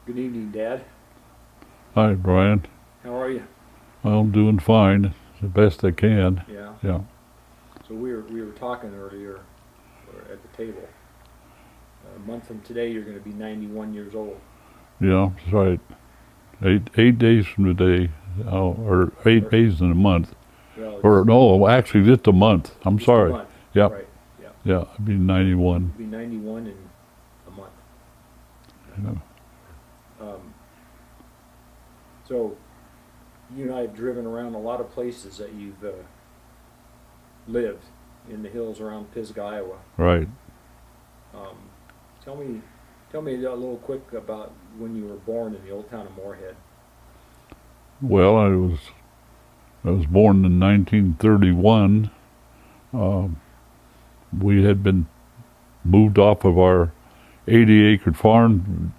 Good evening, Dad. Hi, Brian. How are you? I'm doing fine, the best I can. Yeah. Yeah, So we were talking earlier or at the table. A month from today, you're going to be 91 years old. yeah, that's right. Eight days from today, or eight Or, days in a month, well, or it's no, actually just a month. I'm just a sorry. month. Yeah, Right. Yeah. yeah, I'd be You'll 91. be 91 in a month. Yeah. Um, so you and I have driven around a lot of places that you've lived in the hills around Pisgah, Iowa. Right. Um, tell me, tell me a little quick about when you were born in the old town of Moorhead. Well, I was born in 1931. Um, we had been moved off of our 80-acre farm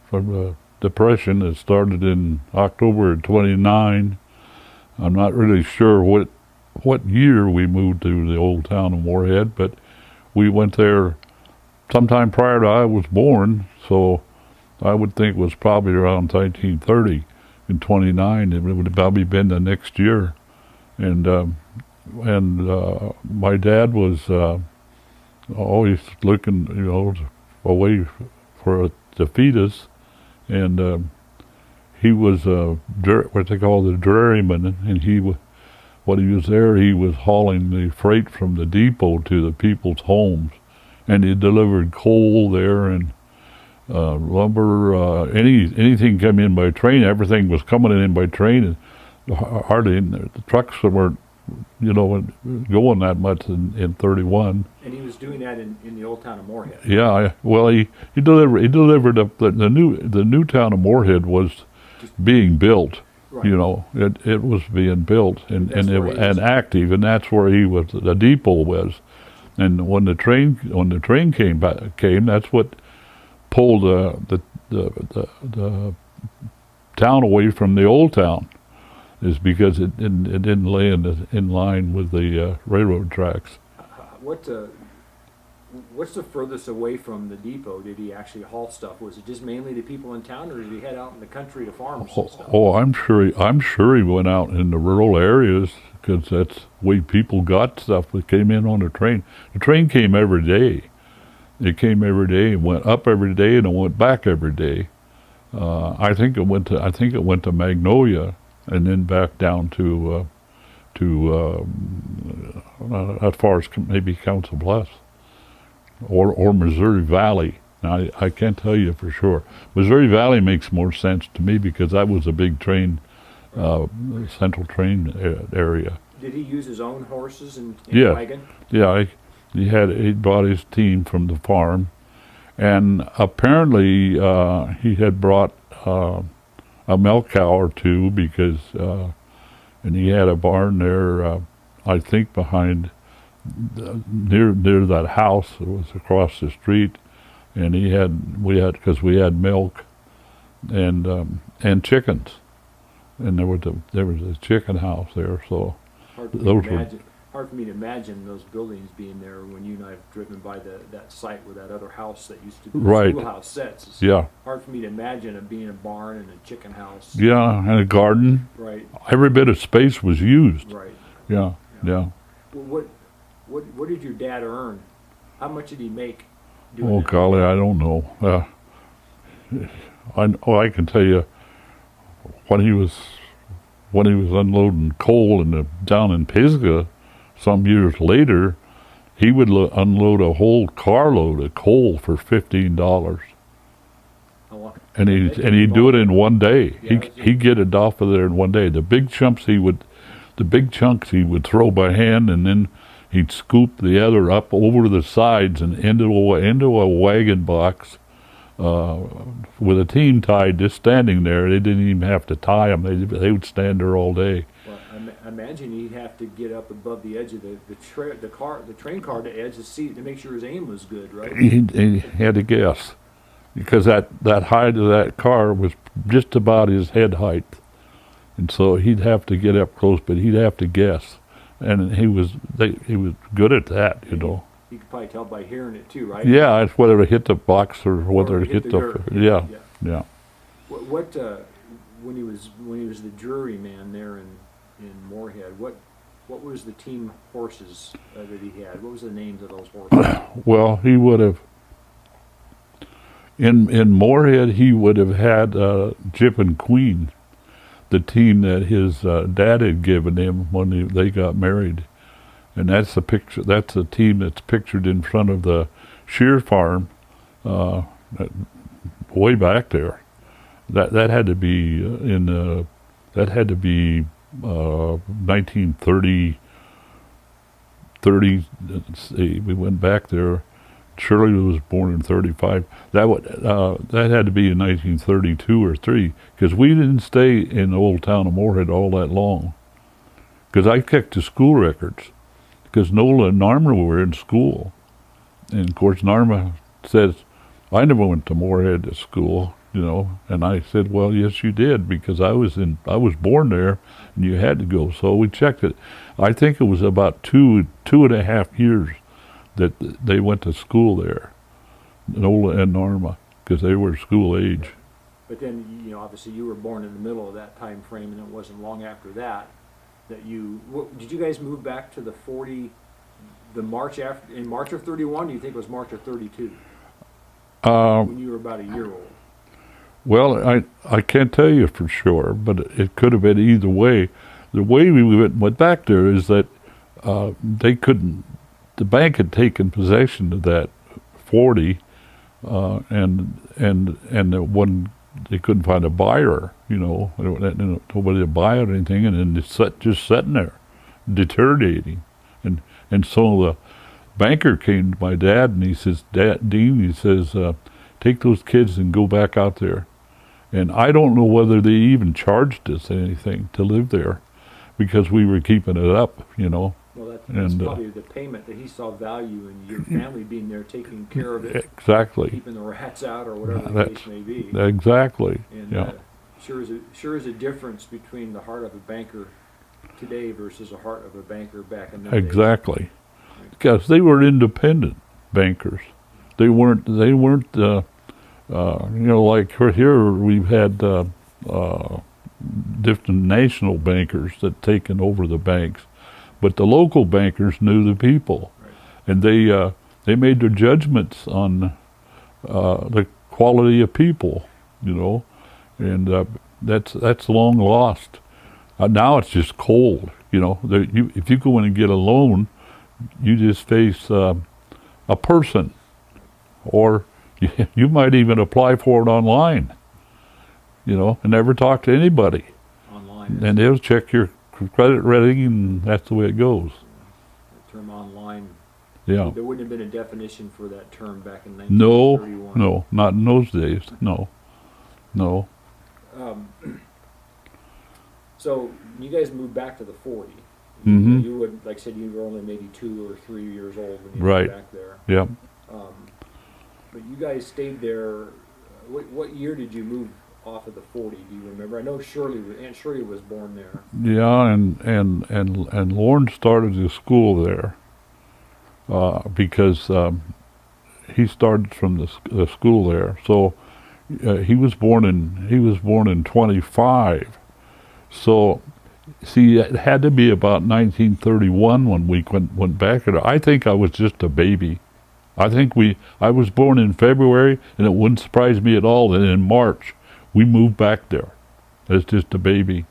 from the Depression. It started in October of '29. I'm not really sure what year we moved to the old town of Moorhead, but we went there sometime prior to I was born, so I would think it was probably around 1930 and '29. It would have probably been the next year, and my dad was always looking, away for to feed us, and he was what they call the dairyman, and when he was there, he was hauling the freight from the depot to the people's homes, and he delivered coal there and lumber, anything come in by train. Everything was coming in by train, and hardly the trucks weren't, going that much in '31. And he was doing that in the old town of Moorhead. Yeah, well, he delivered up the new town of Moorhead was being built. Right. It was being built and That's where he was. active, and that's where the depot was. And when the train came, that's what pulled the town away from the old town, is because it didn't lay in line with the railroad tracks. What's the furthest away from the depot did he actually haul stuff? Was it just mainly the people in town, or did he head out in the country to farms and stuff? Oh, I'm sure he went out in the rural areas, because that's the way people got stuff that came in on the train. The train came every day. It came every day and went up every day and it went back every day. I think it went to Magnolia and then back down to as far as maybe Council Bluffs or Missouri Valley. Now, I can't tell you for sure. Missouri Valley makes more sense to me because that was a big train, central train area. Did he use his own horses and Yeah. wagon? Yeah, he brought his team from the farm, and apparently he had brought a milk cow or two because, and he had a barn there, I think behind near that house that was across the street, and because we had milk and chickens, and there was a chicken house there, so Hard for me to imagine those buildings being there when you and I have driven by that site where that other house that used to be Right. the schoolhouse sits. It's yeah, hard for me to imagine it being a barn and a chicken house. yeah, and a garden. Right. Every bit of space was used. Right. Yeah, yeah. Well, what did your dad earn? How much did he make doing Oh that? golly, I don't know. I can tell you when he was unloading coal down in Pisgah, some years later, he would unload a whole carload of coal for $15, How long- and he'd do it in one day. Yeah, He'd get it off of there in one day. The big chunks he would throw by hand, and then he'd scoop the other up over the sides and into a wagon box with a team tied, just standing there. They didn't even have to tie them. They would stand there all day. Well, I imagine he'd have to get up above the edge of the train car to edge the seat to make sure his aim was good, right? He had to guess, because that height of that car was just about his head height, and so he'd have to get up close, but he'd have to guess, and he was good at that, You could probably tell by hearing it too, right? Yeah, it's whether it hit the box or whether it hit the the dirt. yeah, Yeah. yeah. When he was the juryman there in Moorhead, what was the team horses that he had? What was the names of those horses? Well, he would have in Moorhead. He would have had Jip and Queen, the team that his dad had given him when they got married, and that's the picture. That's the team that's pictured in front of the shear farm, way back there. That had to be 1930. Let's see, we went back there. Shirley was born in 35. That had to be in 1932 or 3, because we didn't stay in the old town of Moorhead all that long. Because I checked the school records, because Nola and Narma were in school, and of course Narma says, "I never went to Moorhead to school," and I said, "Well, yes, you did, because I was born there, and you had to go." So we checked it. I think it was about two and a half years that they went to school there, Nola and Narma, because they were school age. But then, obviously you were born in the middle of that time frame, and it wasn't long after that did you guys move back to the 40, in March of 31? Do you think it was March of 32? When you were about a year old? Well, I can't tell you for sure, but it could have been either way. The way we went back there is that they couldn't. The bank had taken possession of that 40, and when they couldn't find a buyer, nobody to buy it or anything, and then it's just sitting there, deteriorating, and so the banker came to my dad and he says, Dean, he says, take those kids and go back out there. And I don't know whether they even charged us anything to live there, because we were keeping it up, Well, that's probably the payment that he saw value in your family being there, taking care of it. Exactly. Keeping the rats out or whatever the case may be. Exactly. And sure is a difference between the heart of a banker today versus the heart of a banker back in the day. Exactly. Because they were independent bankers. They weren't like here we've had different national bankers that taken over the banks. But the local bankers knew the people, right. And they made their judgments on the quality of people, and that's long lost. Now it's just cold, if you go in and get a loan, you just face a person, or you might even apply for it online, and never talk to anybody. Online. And they'll check your credit rating, and that's the way it goes. The term online. Yeah. There wouldn't have been a definition for that term back in 1931. No, not in those days. No. So you guys moved back to the 40. Mm-hmm. You would, like I said, you were only maybe 2 or 3 years old when you right. moved back there. Yeah. But you guys stayed there. What year did you move off of the 40? Do you remember? I know Aunt Shirley was born there. Yeah, and Lorne started his school there because he started from the school there. So he was born in 25. So see, it had to be about 1931 when we went back there. I think I was just a baby. I was born in February, and it wouldn't surprise me at all that in March we moved back there as just a baby,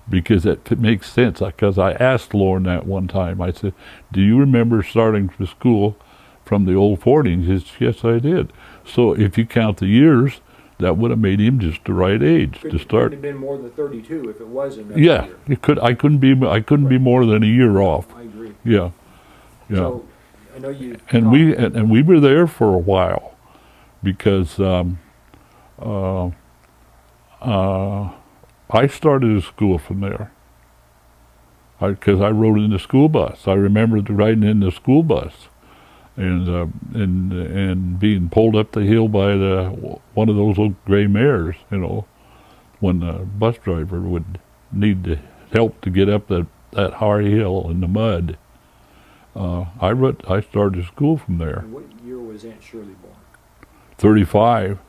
because it makes sense. Because I asked Lauren that one time. I said, "Do you remember starting the school from the old 40s?" He says, "Yes, I did." So if you count the years, that would have made him just the right age to start. Couldn't have been more than 32 if it was in that year. It could. I couldn't be more than a year off. I agree. Yeah. So I know you. And we were there for a while, because I started a school from there. Because I rode in the school bus. I remember riding in the school bus, and being pulled up the hill by one of those old gray mares. When the bus driver would need help to get up that high hill in the mud. I started school from there. And what year was Aunt Shirley born? 35.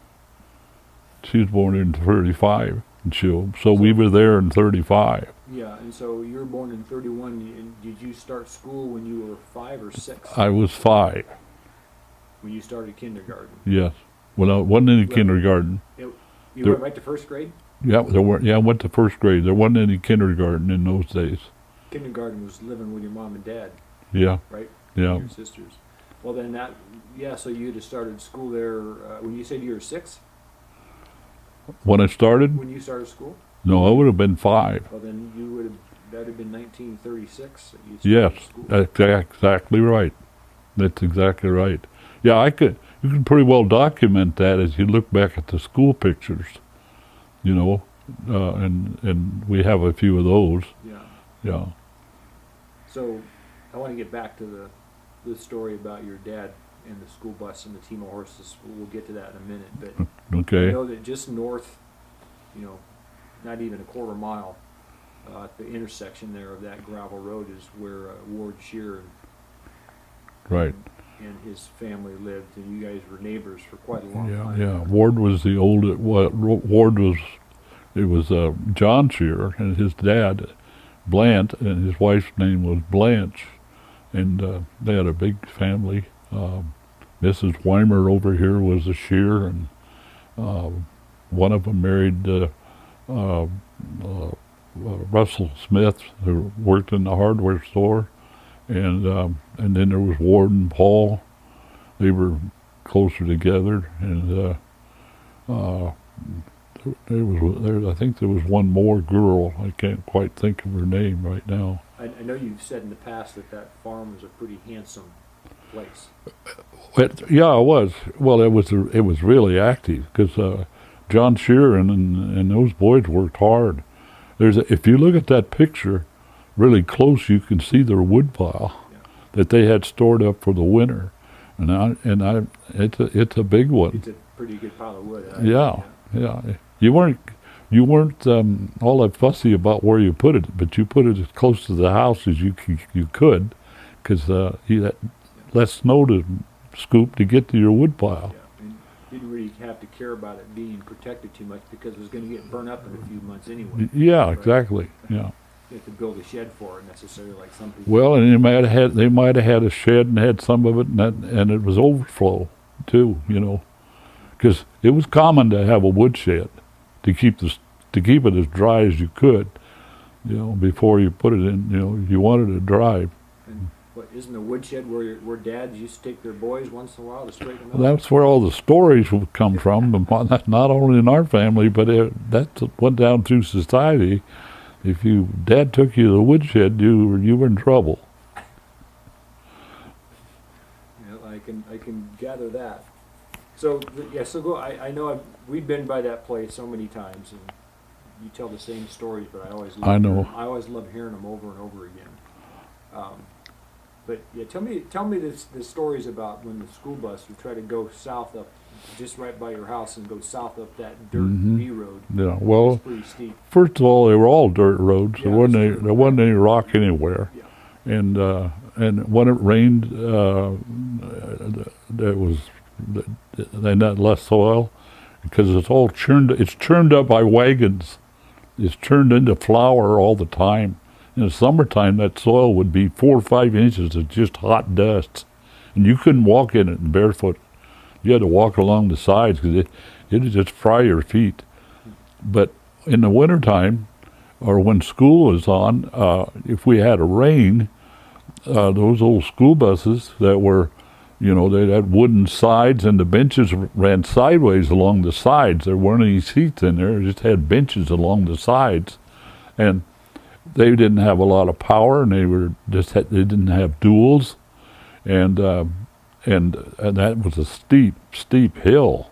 She was born in 35, and so we were there in 35. Yeah, and so you were born in 31. And did you start school when you were 5 or 6? I was 5. When you started kindergarten. Yes. When I wasn't in kindergarten. You There- went right to first grade? Yeah, there were. Yeah, I went to first grade. There wasn't any kindergarten in those days. Kindergarten was living with your mom and dad, Yeah, right? yeah. And your sisters. Well, then so you'd have started school there when you said you were 6? When I started, When you started school? no, I would have been 5. Well, then that would have been 1936 that you Yes, started school. that's exactly right. That's exactly right. Yeah, you can pretty well document that as you look back at the school pictures, and we have a few of those. Yeah. Yeah. So I want to get back to the story about your dad and the school bus and the team of horses. We'll get to that in a minute. But I Okay. know that just north, not even a quarter mile, at the intersection there of that gravel road is where Ward Shear Right. and his family lived, and you guys were neighbors for quite a long Yeah, time. yeah. Ward was the old. Ward was. It was John Shear and his dad, Blant, and his wife's name was Blanche, and they had a big family. Mrs. Weimer over here was a Shear, and one of them married Russell Smith, who worked in the hardware store, and then there was Ward and Paul. They were closer together, and I think there was one more girl. I can't quite think of her name right now. I know you've said in the past that farm was a pretty handsome place. Yeah, it was. Well, it was really active because John Shear and those boys worked hard. If you look at that picture really close, you can see their wood pile that they had stored up for the winter, and it's a big one. It's a pretty good pile of wood. Yeah. You weren't all that fussy about where you put it, but you put it as close to the house as you could, because you had less snow to scoop to get to your wood pile. Yeah, and didn't really have to care about it being protected too much because it was going to get burned up in a few months anyway. Yeah, Right? exactly. Yeah. You have to build a shed for it necessarily, like some people. Well, and they might have had a shed and had some of it, and it was overflow too. Because it was common to have a woodshed to keep it as dry as you could. Before you put it in. You wanted it dry. And isn't the woodshed where dads used to take their boys once in a while to straighten them Well, out? that's where all the stories would come from. But not only in our family, but that went down through society. If Dad took you to the woodshed, you were in trouble. I can gather that. So go. I know we've been by that place so many times, and you tell the same stories, but I always love hearing them over and over again. But yeah, tell me the stories about when the school bus would try to go south up, just right by your house, and go south up that dirt B road. Yeah. Well, It's pretty steep. first of all, they were all dirt roads. Yeah, There wasn't any rock anywhere. Yeah. And when it rained, they had less soil because it's all churned up by wagons. It's turned into flour all the time. In the summertime, that soil would be 4 or 5 inches of just hot dust, and you couldn't walk in it barefoot. You had to walk along the sides because it'd just fry your feet. But in the wintertime, or when school was on, if we had a rain, those old school buses that were, they had wooden sides, and the benches ran sideways along the sides. There weren't any seats in there; it just had benches along the sides, and they didn't have a lot of power, and they didn't have duals, and that was a steep hill.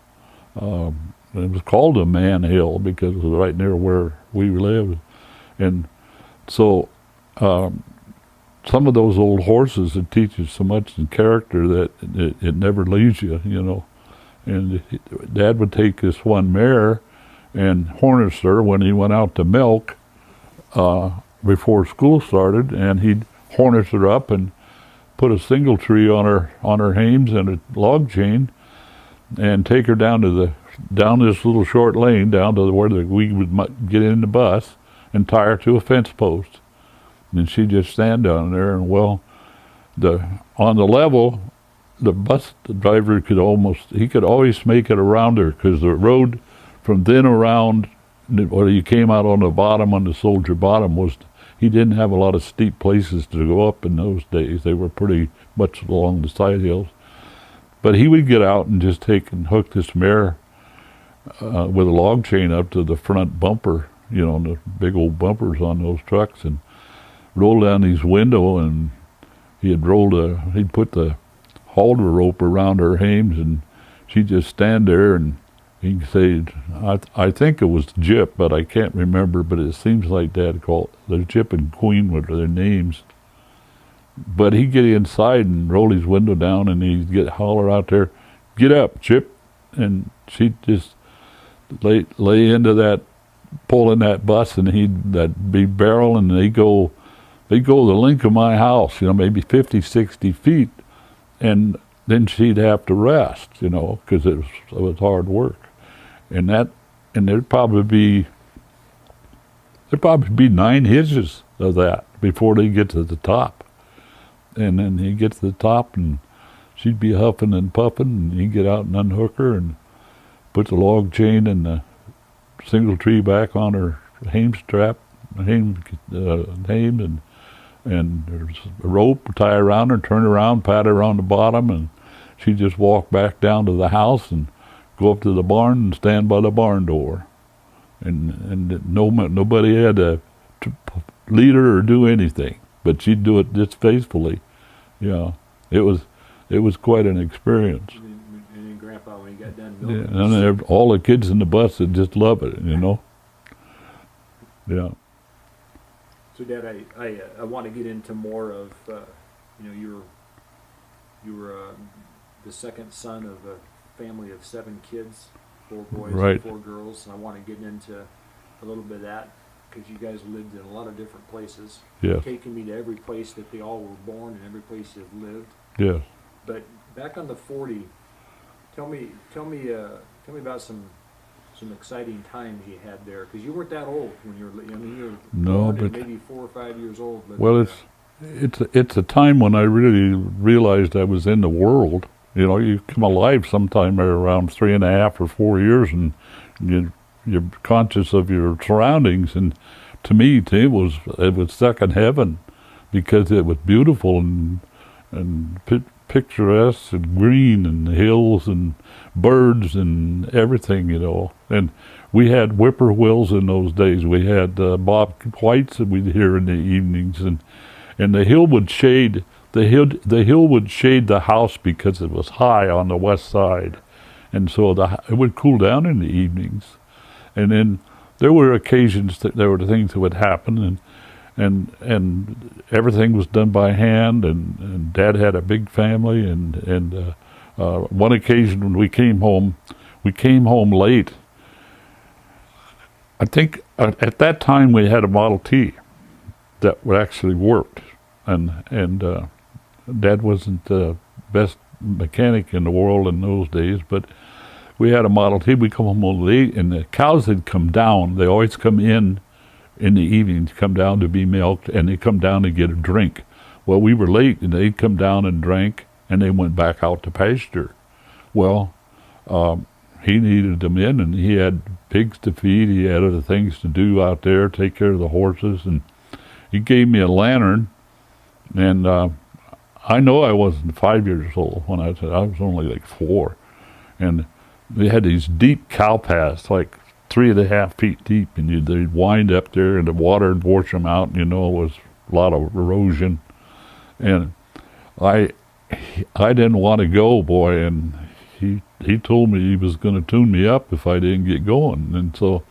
It was called a man hill because it was right near where we lived, and so some of those old horses would teach you so much in character that it never leaves you, And Dad would take this one mare and harness her when he went out to milk before school started, and he'd harness her up and put a single tree on her hames and a log chain, and take her down to the down this little short lane down to where we would get in the bus and tie her to a fence post. And she'd just stand down there, and well, on the level, the bus driver could always make it around her, because the road from then around, where you came out on the bottom, on the Soldier Bottom, he didn't have a lot of steep places to go up in those days. They were pretty much along the side hills. But he would get out and just take and hook this mare with a log chain up to the front bumper, the big old bumpers on those trucks, and roll down his window, and he'd put the halter rope around her hames, and she'd just stand there, and he'd say, I think it was Jip, but I can't remember, but it seems like Dad called the Jip and Queen were their names. But he'd get inside and roll his window down, and he'd holler out there, "Get up, Chip," and she'd just lay into that, pulling that bus, and that'd be barreling, and they'd go the length of my house, maybe 50, 60 feet, and then she'd have to rest, because it was hard work, and there'd probably be 9 hitches of that before they get to the top. And then he'd get to the top, and she'd be huffing and puffing, and he'd get out and unhook her and put the log chain and the single tree back on her hame strap, and there's a rope, tie around her, turn around, pat her on the bottom, and she'd just walk back down to the house and go up to the barn and stand by the barn door. And nobody had to lead her or do anything, but she'd do it just faithfully. It was quite an experience. And then Grandpa, when he got done Yeah, milking, and all the kids in the bus would just love it, Yeah. So, Dad, I want to get into more of, you were the second son of a family of 7 kids, 4 boys Right. and 4 girls, and I want to get into a little bit of that, because you guys lived in a lot of different places. Yes. You've taken me to every place that they all were born and every place you've lived. Yes. But back on the 40, tell me about some exciting times you had there, because you weren't that old when you were. You were No, born and but maybe 4 or 5 years old. But well, it's a time when I really realized I was in the world. You come alive sometime around 3.5 or 4 years, and you're conscious of your surroundings. And to me, it was second heaven, because it was beautiful and picturesque and green, and hills and birds and everything, And we had whippoorwills in those days. We had bob whites that we'd hear in the evenings, and the hill would shade the house because it was high on the west side, and so it would cool down in the evenings. And then there were occasions that there were things that would happen, and everything was done by hand, and Dad had a big family, and one occasion when we came home late. I think at that time we had a Model T that actually worked, and Dad wasn't the best mechanic in the world in those days, but we had a Model T. We come home late, and the cows had come down. They always come in the evening to come down to be milked, and they come down to get a drink. Well, we were late, and they'd come down and drank, and they went back out to pasture. Well, he needed them in, and he had pigs to feed. He had other things to do out there, take care of the horses, and he gave me a lantern, and I know I wasn't 5 years old when I said I was only like 4, and they had these deep cow paths, like 3.5 feet deep, and they'd wind up there, and the water would wash them out, and it was a lot of erosion. And I didn't want to go, boy, and he told me he was going to tune me up if I didn't get going. And so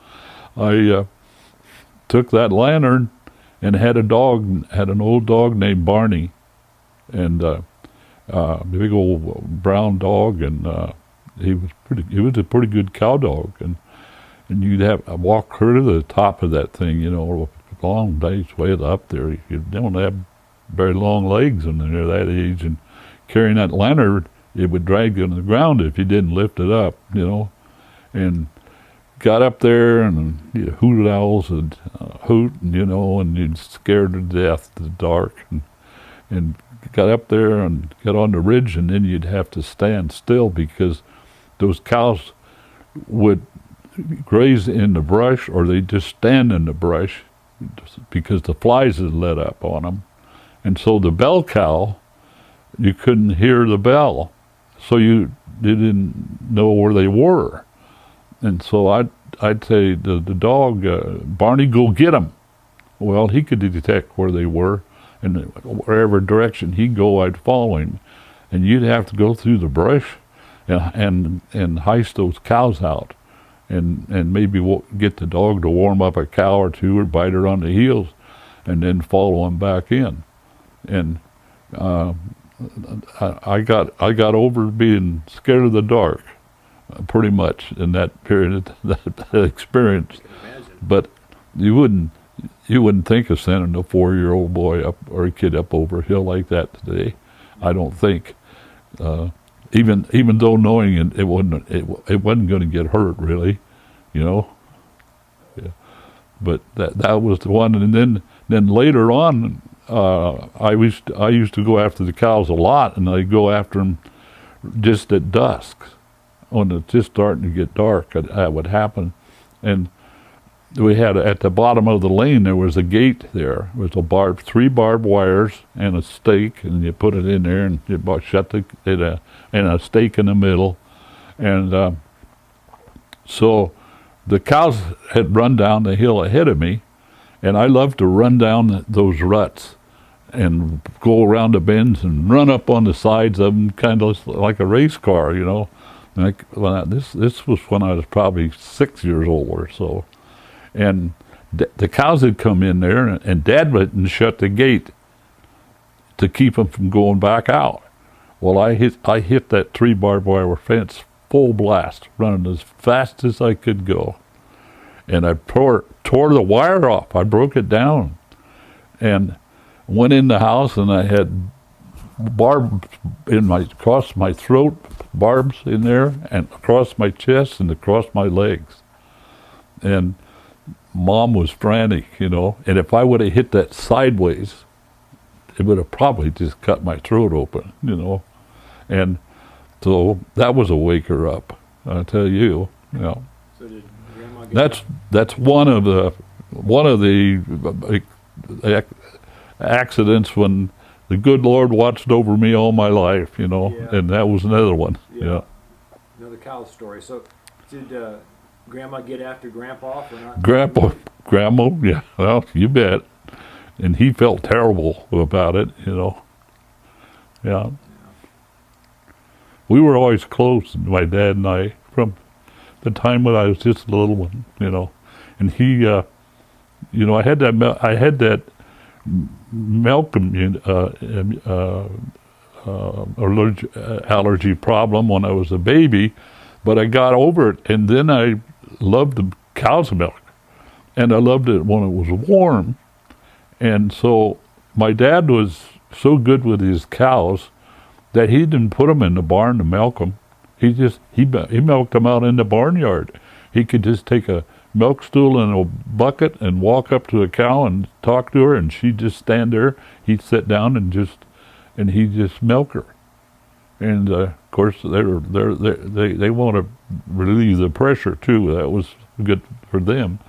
I took that lantern and had an old dog named Barney, and a big old brown dog, and he was a pretty good cow dog, and you'd have to walk her to the top of that thing, a long day's way up there. You don't have very long legs when they're that age, and carrying that lantern, it would drag you on the ground if you didn't lift it up, and got up there, and hooted owls would hoot, and, and you'd scared to death in the dark, and got up there and got on the ridge, and then you'd have to stand still because those cows would graze in the brush, or they'd just stand in the brush because the flies had let up on them. And so the bell cow, you couldn't hear the bell, so you didn't know where they were. And so I'd say the dog, Barney, go get them. Well, he could detect where they were, and wherever direction he'd go, I'd follow him. And you'd have to go through the brush and heist those cows out, and maybe get the dog to warm up a cow or two, or bite her on the heels, and then follow them back in. And I got over being scared of the dark, pretty much, in that period, that experience. But you wouldn't think of sending a 4-year-old boy up, or a kid up over a hill like that today. I don't think. Even though knowing it wasn't going to get hurt, really, Yeah. But that was the one, and then later on, I used to go after the cows a lot, and I'd go after them just at dusk, when it's just starting to get dark. That would happen, and we had, at the bottom of the lane, there was a gate there. It was 3 barbed wires and a stake, and you put it in there, and you shut and a stake in the middle. And so the cows had run down the hill ahead of me, and I loved to run down those ruts and go around the bends and run up on the sides of them, kind of like a race car, This was when I was probably 6 years old or so. And the cows had come in there, and Dad wouldn't shut the gate to keep them from going back out. Well, I hit that 3 barbed wire fence full blast, running as fast as I could go. And I tore the wire off. I broke it down and went in the house, and I had barbs across my throat, barbs in there, and across my chest and across my legs. And Mom was frantic, and if I would have hit that sideways, it would have probably just cut my throat open, And so that was a waker up, I tell you. So did Grandma get that's one of the accidents when the good Lord watched over me all my life, and that was another one. Yeah. Another cow story. So did Grandma get after Grandpa or not? Grandma, yeah, well, you bet. And he felt terrible about it, Yeah. We were always close, my dad and I, from the time when I was just a little one, And he, I had that milk allergy problem when I was a baby, but I got over it, and then I loved the cow's milk, and I loved it when it was warm. And so my dad was so good with his cows that he didn't put them in the barn to milk them. He milked them out in the barnyard. He could just take a milk stool and a bucket and walk up to a cow and talk to her, and she'd just stand there. He'd sit down and he'd just milk her. And of course, they want to relieve the pressure too. That was good for them.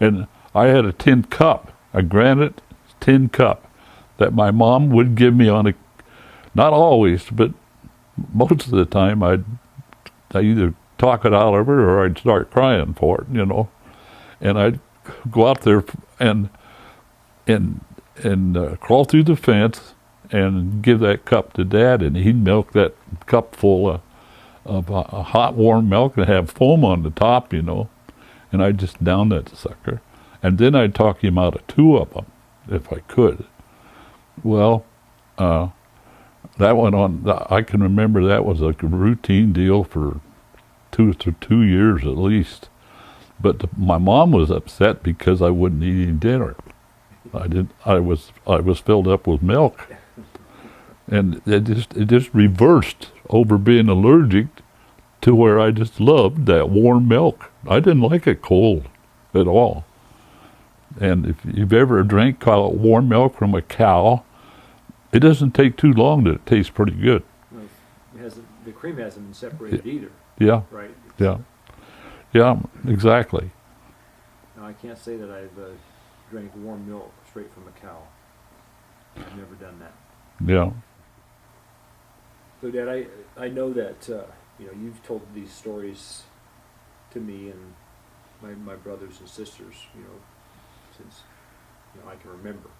And I had a tin cup, a granite tin cup, that my mom would give me on not always, but most of the time, I either talk it out of her or I'd start crying for it, And I'd go out there and crawl through the fence and give that cup to Dad, and he'd milk that cup full of hot, warm milk and have foam on the top, And I'd just down that sucker. And then I'd talk him out of 2 of them, if I could. Well, that went on. I can remember that was a routine deal for 2 years at least. But my mom was upset because I wouldn't eat any dinner. I was filled up with milk, and it just reversed over being allergic to where I just loved that warm milk. I didn't like it cold at all. And if you've ever drank warm milk from a cow, it doesn't take too long to taste pretty good. Well, the cream hasn't been separated either, Yeah, right? yeah, exactly. Now, I can't say that I've drank warm milk straight from a cow. I've never done that. Yeah, So, Dad, I know that you've told these stories to me and my brothers and sisters, since I can remember.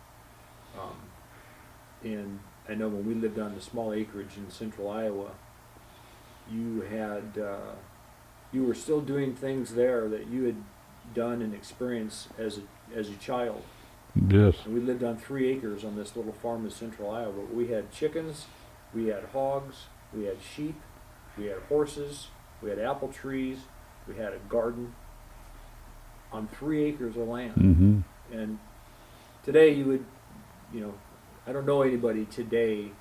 And I know when we lived on the small acreage in central Iowa, you were still doing things there that you had done and experienced as a child. yes, And we lived on 3 acres on this little farm in central Iowa. We had chickens, we had hogs, we had sheep, we had horses, we had apple trees, we had a garden on 3 acres of land. mm-hmm. And today you would, I don't know anybody today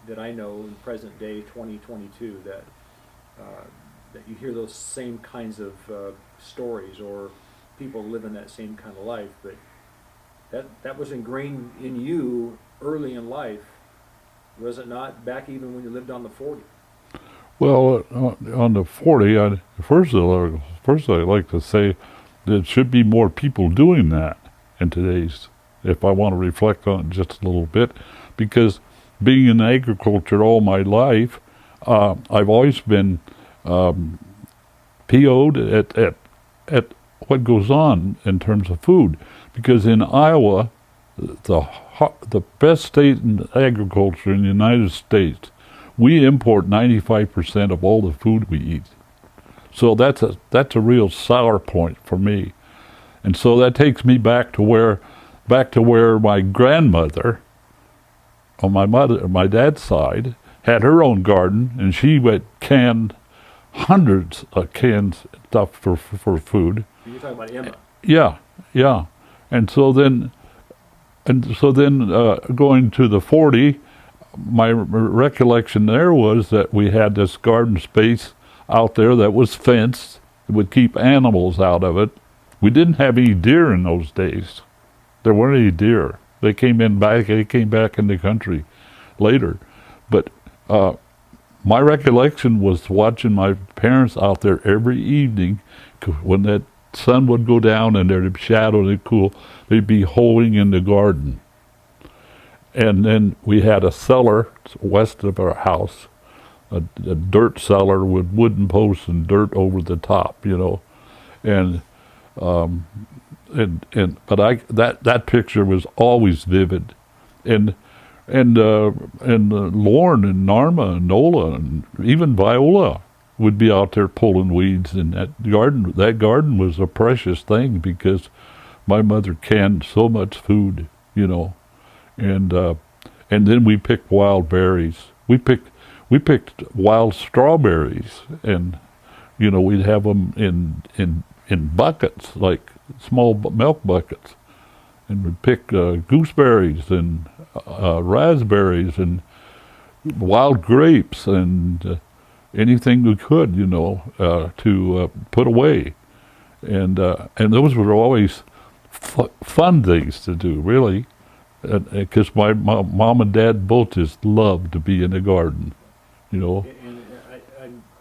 that I know in present day 2022 that you hear those same kinds of stories or people living that same kind of life. But that was ingrained in you early in life, was it not? Back even when you lived on the 40. Well, on the 40, first I'd like to say there should be more people doing that in today's, if I want to reflect on it just a little bit, because being in agriculture all my life, I've always been PO'd at what goes on in terms of food, because in Iowa, the best state in agriculture in the United States, we import 95% of all the food we eat. So that's a real sour point for me. And so that takes me back to where my grandmother on my dad's side had her own garden, and she would can hundreds of cans of stuff for food. You're talking about Emma. Yeah. And so then going to the 40, my recollection there was that we had this garden space out there that was fenced. It would keep animals out of it. We didn't have any deer in those days. There weren't any deer. They came back in the country later. But my recollection was watching my parents out there every evening when that sun would go down and there'd be shadow and cool. They'd be hoeing in the garden. And then we had a cellar west of our house, a dirt cellar with wooden posts and dirt over the top, and that picture was always vivid, and Lauren and Narma and Nola and even Viola would be out there pulling weeds in that garden. That garden was a precious thing because my mother canned so much food, and then we picked wild berries. We picked wild strawberries, and we'd have them in buckets, like small milk buckets, and we'd pick gooseberries and raspberries and wild grapes and anything we could, to put away, and those were always fun things to do, really. Because my mom and dad both just loved to be in the garden, And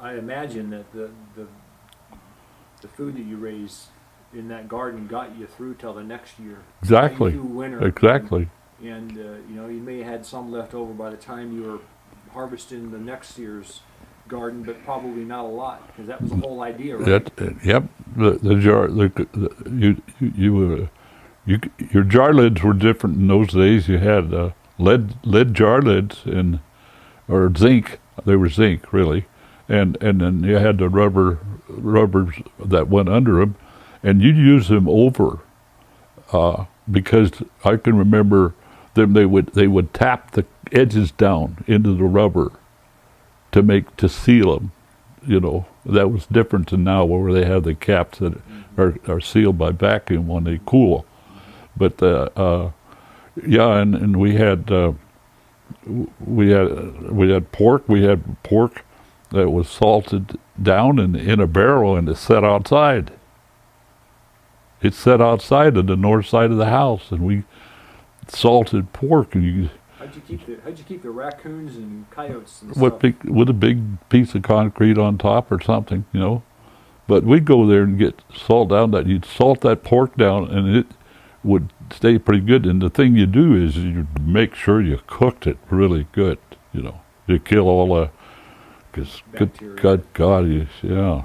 I imagine that the food that you raised in that garden got you through till the next year. Exactly. Through winter. Exactly. And you may have had some left over by the time you were harvesting the next year's garden, but probably not a lot, because that was the whole idea, right? Yep. The jar. Your jar lids were different in those days. You had lead jar lids or zinc. They were zinc, really, and then you had the rubbers that went under them, and you'd use them over, because I can remember them. They would tap the edges down into the rubber to seal them. That was different to now, where they have the caps that are sealed by vacuum when they cool. But and we had pork. We had pork that was salted down in a barrel and it's set outside. It's set outside on the north side of the house, and we salted pork, and you How'd you keep the raccoons and coyotes and with stuff? with a big piece of concrete on top or something, you know. But we'd go there and get salt down. That you'd salt that pork down, and it would stay pretty good. And the thing you do is you make sure you cooked it really good, you know. You kill all the, because good God, yeah.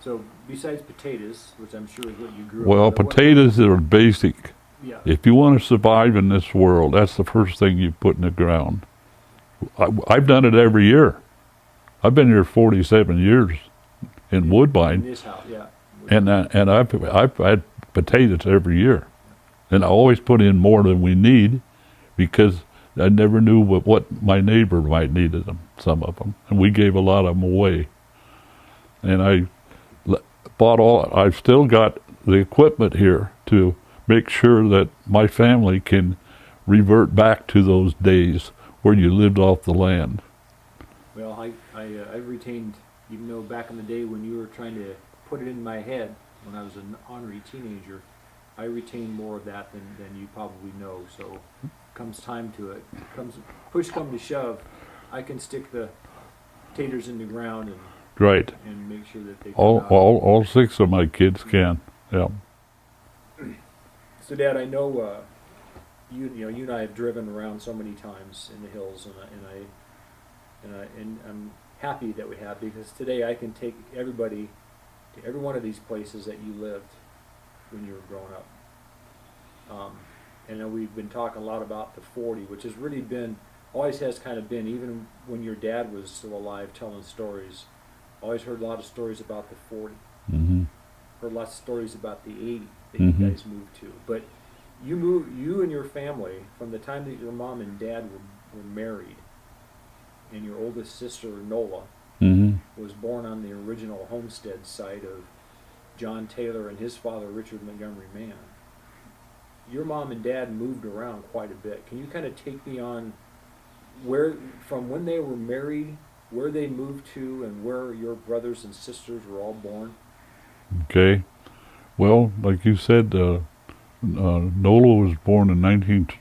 So besides potatoes, which I'm sure is what you grew Well, up with, potatoes are basic. yeah. If you want to survive in this world, that's the first thing you put in the ground. I've done it every year. I've been here 47 years in Woodbine, In this house, yeah. and I've had potatoes every year, and I always put in more than we need, because I never knew what my neighbor might need of them. Some of them, and we gave a lot of them away. And I've still got the equipment here to make sure that my family can revert back to those days where you lived off the land. Well, I retained, even though back in the day when you were trying to put it in my head when I was an ornery teenager, I retained more of that than you probably know. So comes time to it, push come to shove, I can stick the taters in the ground Right. and make sure that they come out. All 6 of my kids can. Yeah. So, Dad, I know you and I have driven around so many times in the hills, and I'm happy that we have, because today I can take everybody to every one of these places that you lived when you were growing up. And then we've been talking a lot about the 40, which has really always has kind of been, even when your dad was still alive telling stories, always heard a lot of stories about the 40. Mm-hmm. Heard lots of stories about the 80 that Mm-hmm. you guys moved to. But you and your family, from the time that your mom and dad were married, and your oldest sister, Nola, Mm-hmm. was born on the original homestead site of John Taylor and his father, Richard Montgomery Mann. Your mom and dad moved around quite a bit. Can you kind of take me on from when they were married, where they moved to, and where your brothers and sisters were all born? Okay. Well, like you said, Nola was born in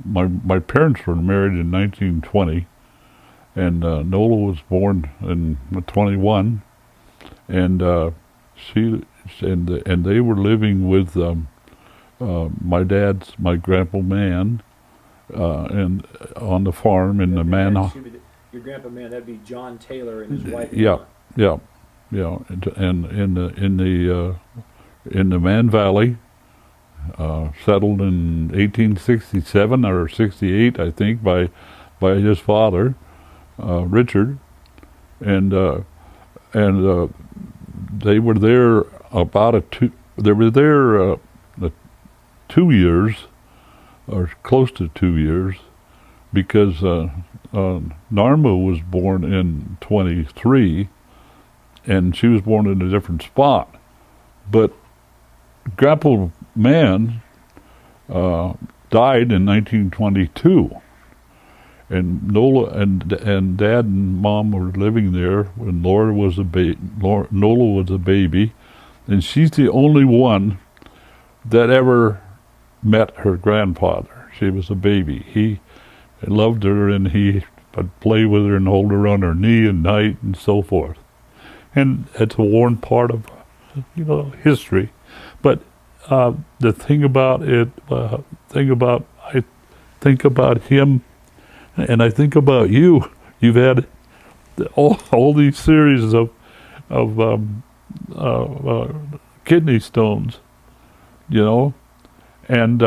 my parents were married in 1920, and Nola was born in 21, and and they were living with my grandpa Mann, and on the farm in the Mann. Your grandpa Mann, that'd be John Taylor and his wife. Yeah, Leora. yeah, and in the Mann Valley, settled in 1867 or 68, I think, by his father, Richard, and they were there They were there 2 years, or close to 2 years, because Narma was born in 23, and she was born in a different spot. But Grandpa Mann died in 1922, and Nola and Dad and Mom were living there when Nola was a baby, and she's the only one that ever met her grandfather. She was a baby. He loved her, and he would play with her and hold her on her knee at night and so forth. And it's a worn part of, history. But the thing about it, I think about him, and I think about you. You've had all these series of kidney stones, and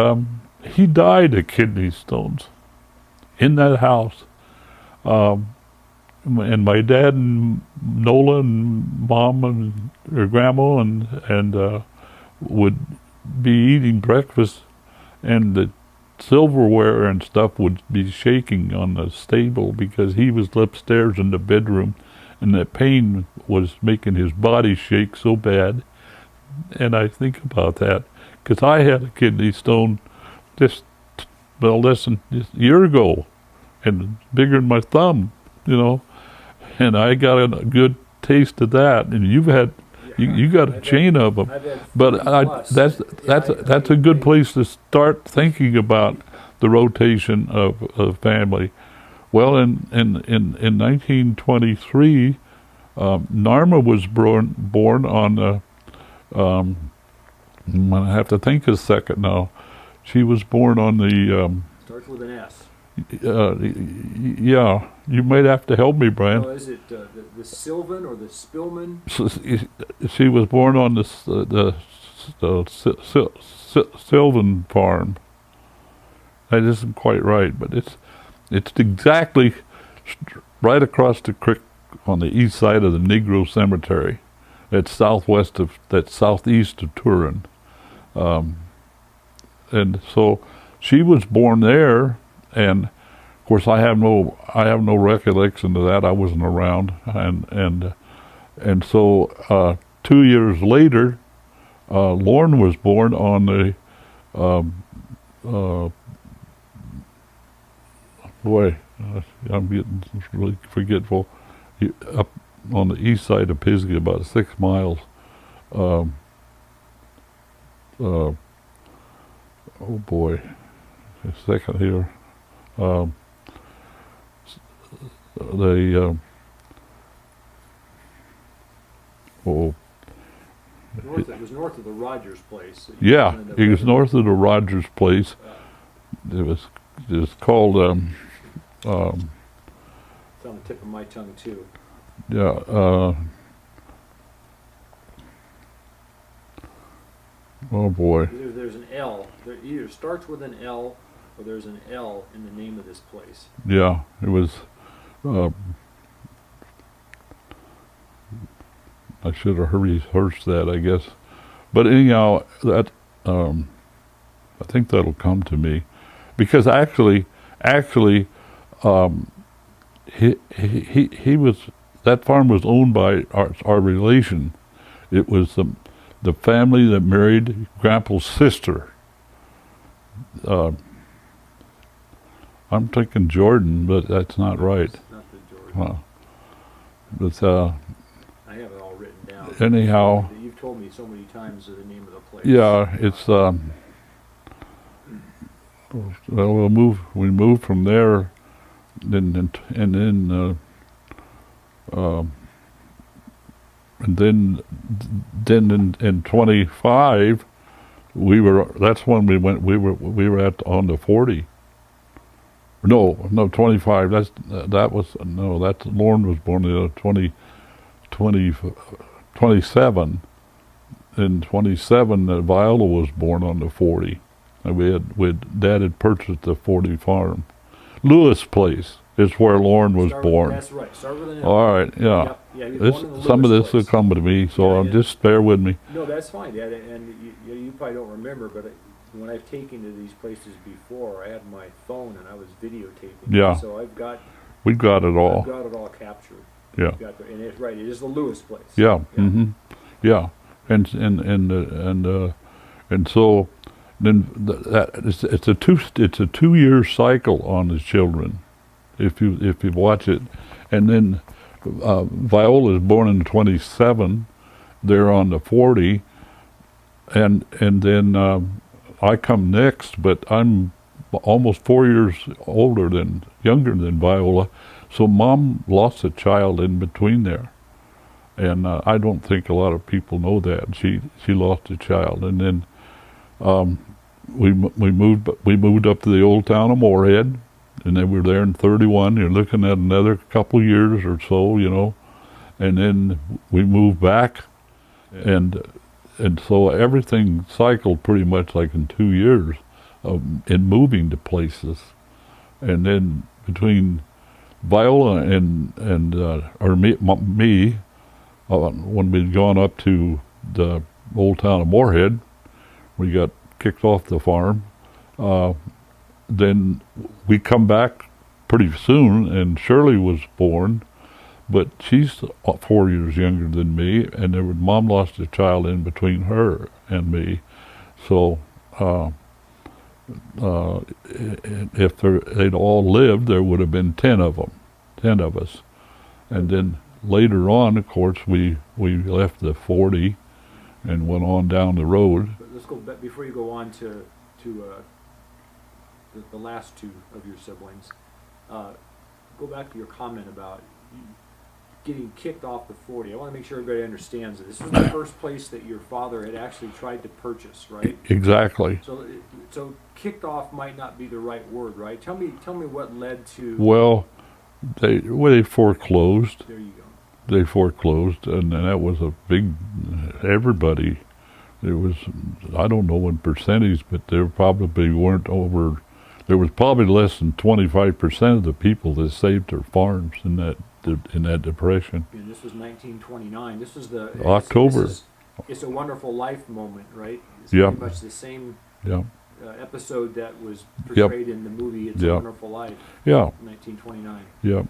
he died of kidney stones in that house. And my dad and Nola and Mom and her grandma and would be eating breakfast, and the silverware and stuff would be shaking on the stable because he was upstairs in the bedroom, and that pain was making his body shake so bad. And I think about that because I had a kidney stone just a year ago, and bigger than my thumb, and I got a good taste of that. And you've had, you got a chain of them. I've had But 40 plus. that's a good place to start thinking about the rotation of family. Well, in 1923, Narma was born on the. I'm gonna have to think a second now. She was born on the. Starts with an S. Yeah, you might have to help me, Brian. Oh, is it the Sylvan or the Spillman? She was born on the Sylvan farm. That isn't quite right, but it's exactly right across the creek on the east side of the Negro Cemetery. That's southeast of Turin, and so she was born there. And of course, I have no recollection of that. I wasn't around, and so 2 years later, Lorne was born on the I'm getting really forgetful. Up on the east side of Pisgah, about 6 miles. Oh boy, a second here. It was north of the Rogers place. Yeah, it was north of the Rogers place. It was called. It's on the tip of my tongue too. Yeah. Oh boy. There's an L. There either starts with an L or there's an L in the name of this place. Yeah, it was. I should have rehearsed that, I guess. But anyhow, that I think that'll come to me, because actually, he was, that farm was owned by our relation. It was the family that married Grandpa's sister. I'm thinking Jordan, but that's not right. It's not the Jordan. But I have it all written down. anyhow, You've told me so many times the name of the place. yeah, it's well, we moved from there, and then in 25 that's when we were on the 40. No, 25. That's Lorne was born in 27. In 27, Viola was born on the 40. And Dad had purchased the 40 farm. Lewis Place is where Lorne was born. That's right. Start with an L. All right, yeah. Yep. Yeah, he was born in the Some of Lewis this will place. come to me, so Yeah. just bear with me. No, that's fine, Dad. And you probably don't remember, but when I've taken to these places before, I had my phone and I was videotaping. Yeah. So We've got it all. I've got it all captured. Yeah. And it's right. It is the Lewis place. Yeah. Mm-hmm. Yeah. And so then it's a 2 year cycle on the children, if you watch it, and then Viola is born in 27. They're on the 40, and then I come next, but I'm almost 4 years younger than Viola, so Mom lost a child in between there, and I don't think a lot of people know that she lost a child, and then we moved up to the old town of Moorhead, and then we were there in 31. You're looking at another couple years or so, and then we moved back, and so everything cycled pretty much like in 2 years in moving to places, and then between Viola and me, when we'd gone up to the old town of Moorhead, we got kicked off the farm. Then we come back pretty soon, and Shirley was born, but she's 4 years younger than me, and Mom lost a child in between her and me. So if they'd all lived, there would have been 10 of us. And then later on, of course, we left the 40 and went on down the road. But let's go back, before you go on to the last two of your siblings. Go back to your comment about you getting kicked off the 40. I want to make sure everybody understands that this is the first place that your father had actually tried to purchase, right? Exactly. So kicked off might not be the right word, right? Tell me what led to. Well, they foreclosed. There you go. They foreclosed, and that was a big. Everybody. It was, I don't know in percentage, but there probably weren't over. There was probably less than 25% of the people that saved their farms in that depression. And this was 1929. This was the October. It's a Wonderful Life moment, right? It's Yeah. pretty much the same Yeah. episode that was portrayed in the movie It's a Wonderful Life. Yeah. 1929. Yeah.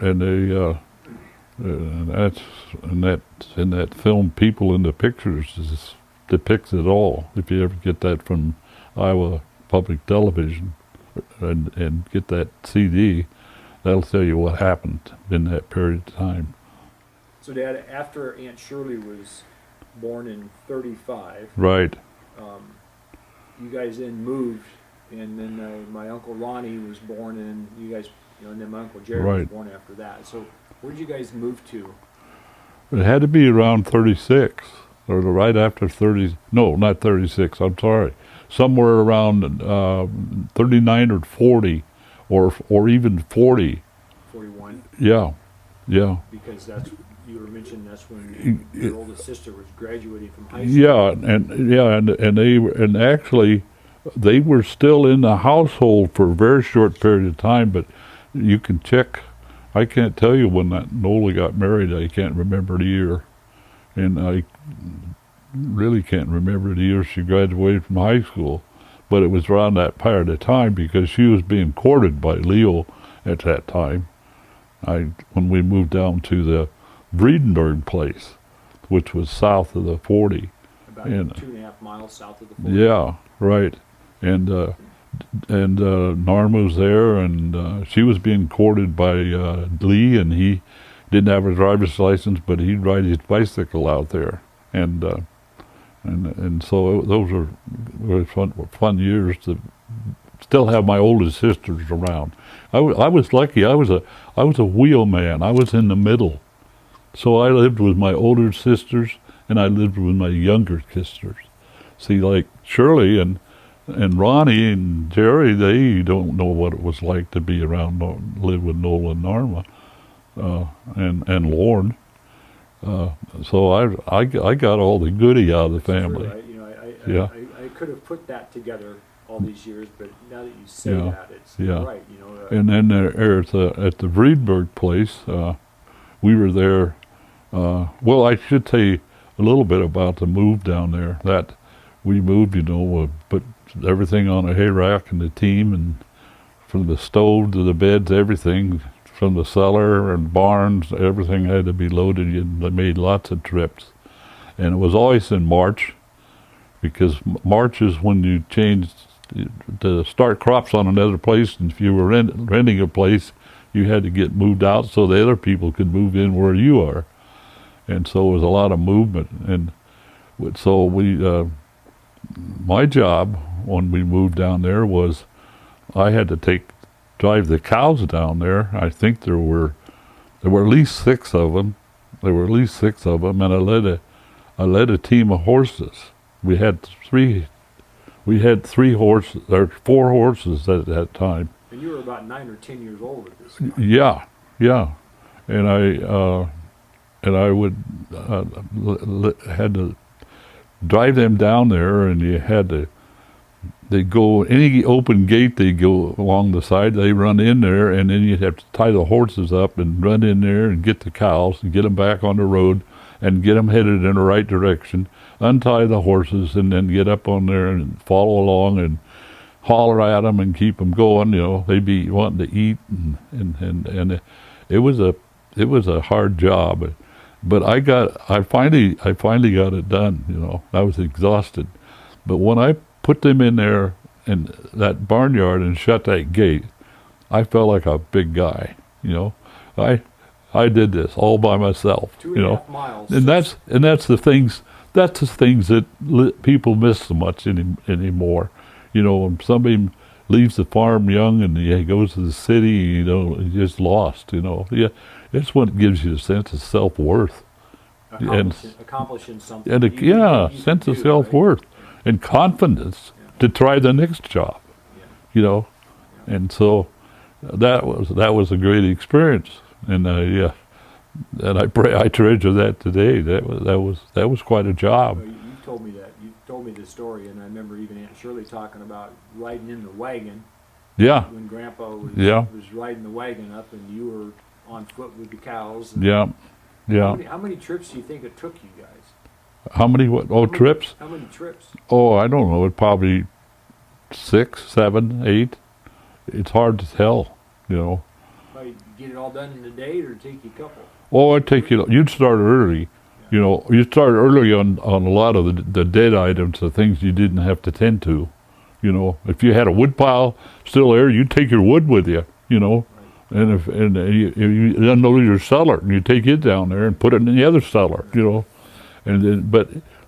And they and that's in that film. People in the Pictures depicts it all. If you ever get that from Iowa Public Television and get that CD, that'll tell you what happened in that period of time. So, Dad, after Aunt Shirley was born in 35, Right. you guys then moved, and then my Uncle Ronnie was born, and you guys, and then my Uncle Jerry was Right. born after that. So, where did you guys move to? It had to be around 36, or right after 30. No, not 36. I'm sorry. Somewhere around 39 or 40, or even 40. 41. Yeah, yeah. Because you were mentioning that's when your oldest sister was graduating from high school. Yeah, and actually, they were still in the household for a very short period of time. But you can check. I can't tell you when that Nola got married. I can't remember the year, and I really can't remember the year she graduated from high school. But it was around that period of time because she was being courted by Leo at that time. When we moved down to the Vredenburg place, which was south of the 40. About 2.5 miles south of the 40. Yeah, right. And Norm was there, and she was being courted by Lee, and he didn't have a driver's license, but he'd ride his bicycle out there. And so those were fun years to still have my oldest sisters around. I was lucky. I was a wheelman. I was in the middle. So I lived with my older sisters, and I lived with my younger sisters. See, like Shirley and Ronnie and Jerry, they don't know what it was like to be around, live with Nola and Norma, and Lorne. So I got all the goodie out of the family. True, right? I could have put that together all these years, but now that you say that, it's right. And then at the Vredenburg place, we were there. Well, I should tell you a little bit about the move down there. That we moved, put everything on a hay rack and the team, and from the stove to the beds, everything from the cellar and barns, everything had to be loaded. They made lots of trips, and it was always in March, because March is when you change to start crops on another place. And if you were renting a place, you had to get moved out so the other people could move in where you are. And so it was a lot of movement. And so my job when we moved down there was I had to drive the cows down there. I think there were at least 6 of them. And I led a team of horses. We had 3 horses, or 4 horses at that time. And you were about 9 or 10 years old at this time. Yeah. And I would had to drive them down there, and they'd go any open gate. They go along the side. They run in there, and then you'd have to tie the horses up and run in there and get the cows and get them back on the road and get them headed in the right direction. Untie the horses and then get up on there and follow along and holler at them and keep them going. They'd be wanting to eat, and it was a hard job. But I finally got it done. I was exhausted, but when I put them in there in that barnyard and shut that gate, I felt like a big guy. I did this all by myself. 2.5 miles. And that's the things that people miss so much anymore. When somebody leaves the farm young and he goes to the city, he's just lost. Yeah, it's what gives you a sense of self-worth. Accomplishing something. And sense of self-worth, right? And confidence to try the next job. And so that was a great experience, and and I treasure that today. That was quite a job. Well, you told me that. You told me the story, and I remember even Aunt Shirley talking about riding in the wagon. Yeah. When Grandpa was riding the wagon up, and you were on foot with the cows. Yeah. How many trips do you think it took you guys? How many trips? How many trips? Oh, I don't know. It probably 6, 7, 8. It's hard to tell, Well, you get it all done in a day, or take you a couple? Oh, it'd take you. You'd start early. You start early on a lot of the dead items, the things you didn't have to tend to. If you had a wood pile still there, you'd take your wood with you. Right. And if you unload your cellar, and you take it down there and put it in the other cellar. And then,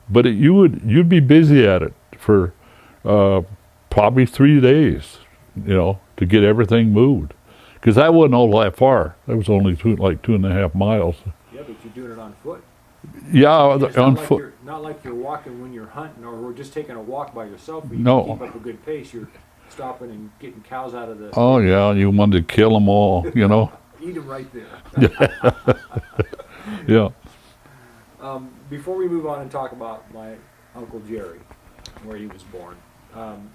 but you'd be busy at it for probably 3 days. To get everything moved, because that wasn't all that far. That was only 2.5 miles. Yeah, but you're doing it on foot. Yeah, on foot. Not like you're walking when you're hunting, or just taking a walk by yourself. Where you No. can keep up a good pace. You're stopping and getting cows out of the. Oh yeah, you wanted to kill them all. Eat them right there. Yeah. Before we move on and talk about my Uncle Jerry, where he was born.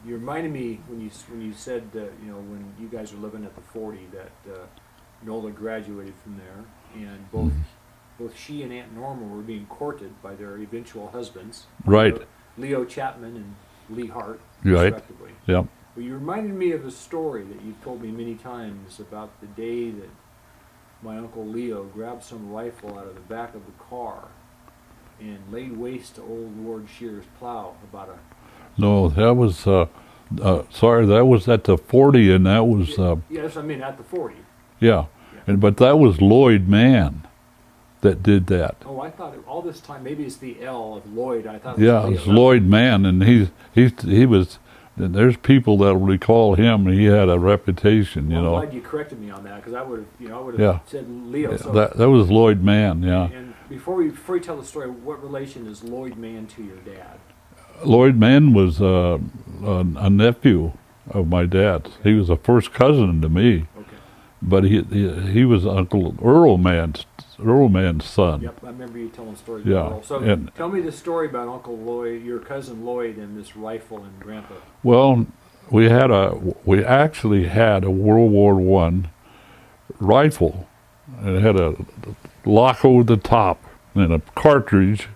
You reminded me when you said when you guys were living at the 40 that Nola graduated from there, and both she and Aunt Norma were being courted by their eventual husbands, Right. Leo Chapman and Lee Hart, Right. respectively. Yeah. But you reminded me of a story that you've told me many times about the day that my Uncle Leo grabbed some rifle out of the back of the car and laid waste to old Ward Shear's plow about a. No, that was sorry. That was at the 40, and that was Yes, I mean at the 40. Yeah. But that was Lloyd Mann that did that. Oh, I thought all this time maybe it's the L of Lloyd. I thought. It was Yeah, Leo. it's Lloyd Mann, and he was. And there's people that recall him. He had a reputation, I'm glad you corrected me on that, because I would have Yeah. said Leo. Yeah, So, that was Lloyd Mann. Yeah. And before you tell the story, what relation is Lloyd Mann to your dad? Lloyd Mann was a nephew of my dad's. He was a first cousin to me, Okay. but he was Uncle Earl Mann's son. Yep, I remember you telling the story. Yeah, Earl. So and- tell me the story about Uncle Lloyd, your cousin Lloyd, and this rifle and Grandpa. Well, we actually had a World War I rifle, and it had a lock over the top and a cartridge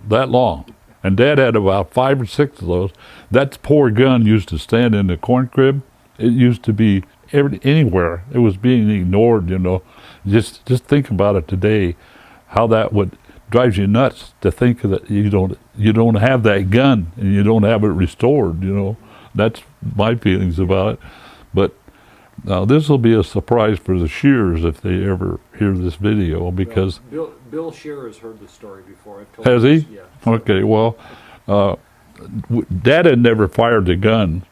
that long. And Dad had about 5 or 6 of those. That poor gun used to stand in the corn crib. It used to be anywhere. It was being ignored, Just think about it today, how that would drives you nuts to think that you don't have that gun and you don't have it restored. That's my feelings about it. But now this will be a surprise for the Shears if they ever hear this video, because Bill Shear has heard the story before. I've told has this, he? Yeah. Okay. Well, Dad had never fired a gun,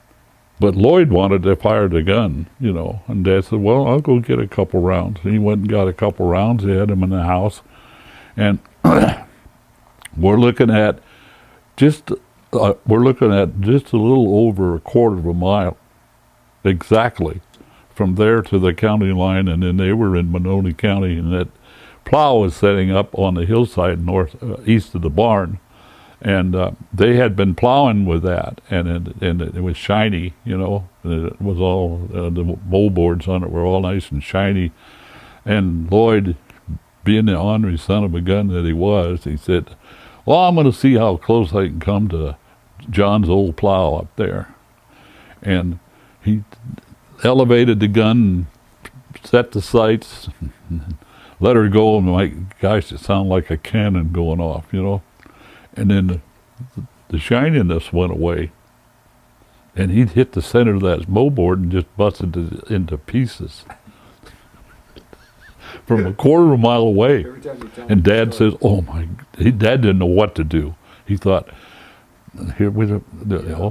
but Lloyd wanted to fire the gun, And Dad said, "Well, I'll go get a couple rounds." And he went and got a couple rounds. He had them in the house, and we're looking at just a little over a quarter of a mile, exactly, from there to the county line, and then they were in Monona County, and that plow was setting up on the hillside east of the barn, and they had been plowing with that, and it was shiny, and it was all the moldboards on it were all nice and shiny, and Lloyd, being the ornery son of a gun that he was, he said, "Well, I'm going to see how close I can come to John's old plow up there," and he elevated the gun, set the sights, let her go, and my gosh, it sounded like a cannon going off, And then the shininess went away, and he'd hit the center of that moldboard and just busted it into pieces. from a quarter of a mile away. Every time you tell And me the Dad story. says, "Oh my!" Dad didn't know what to do. He thought, "Here we go."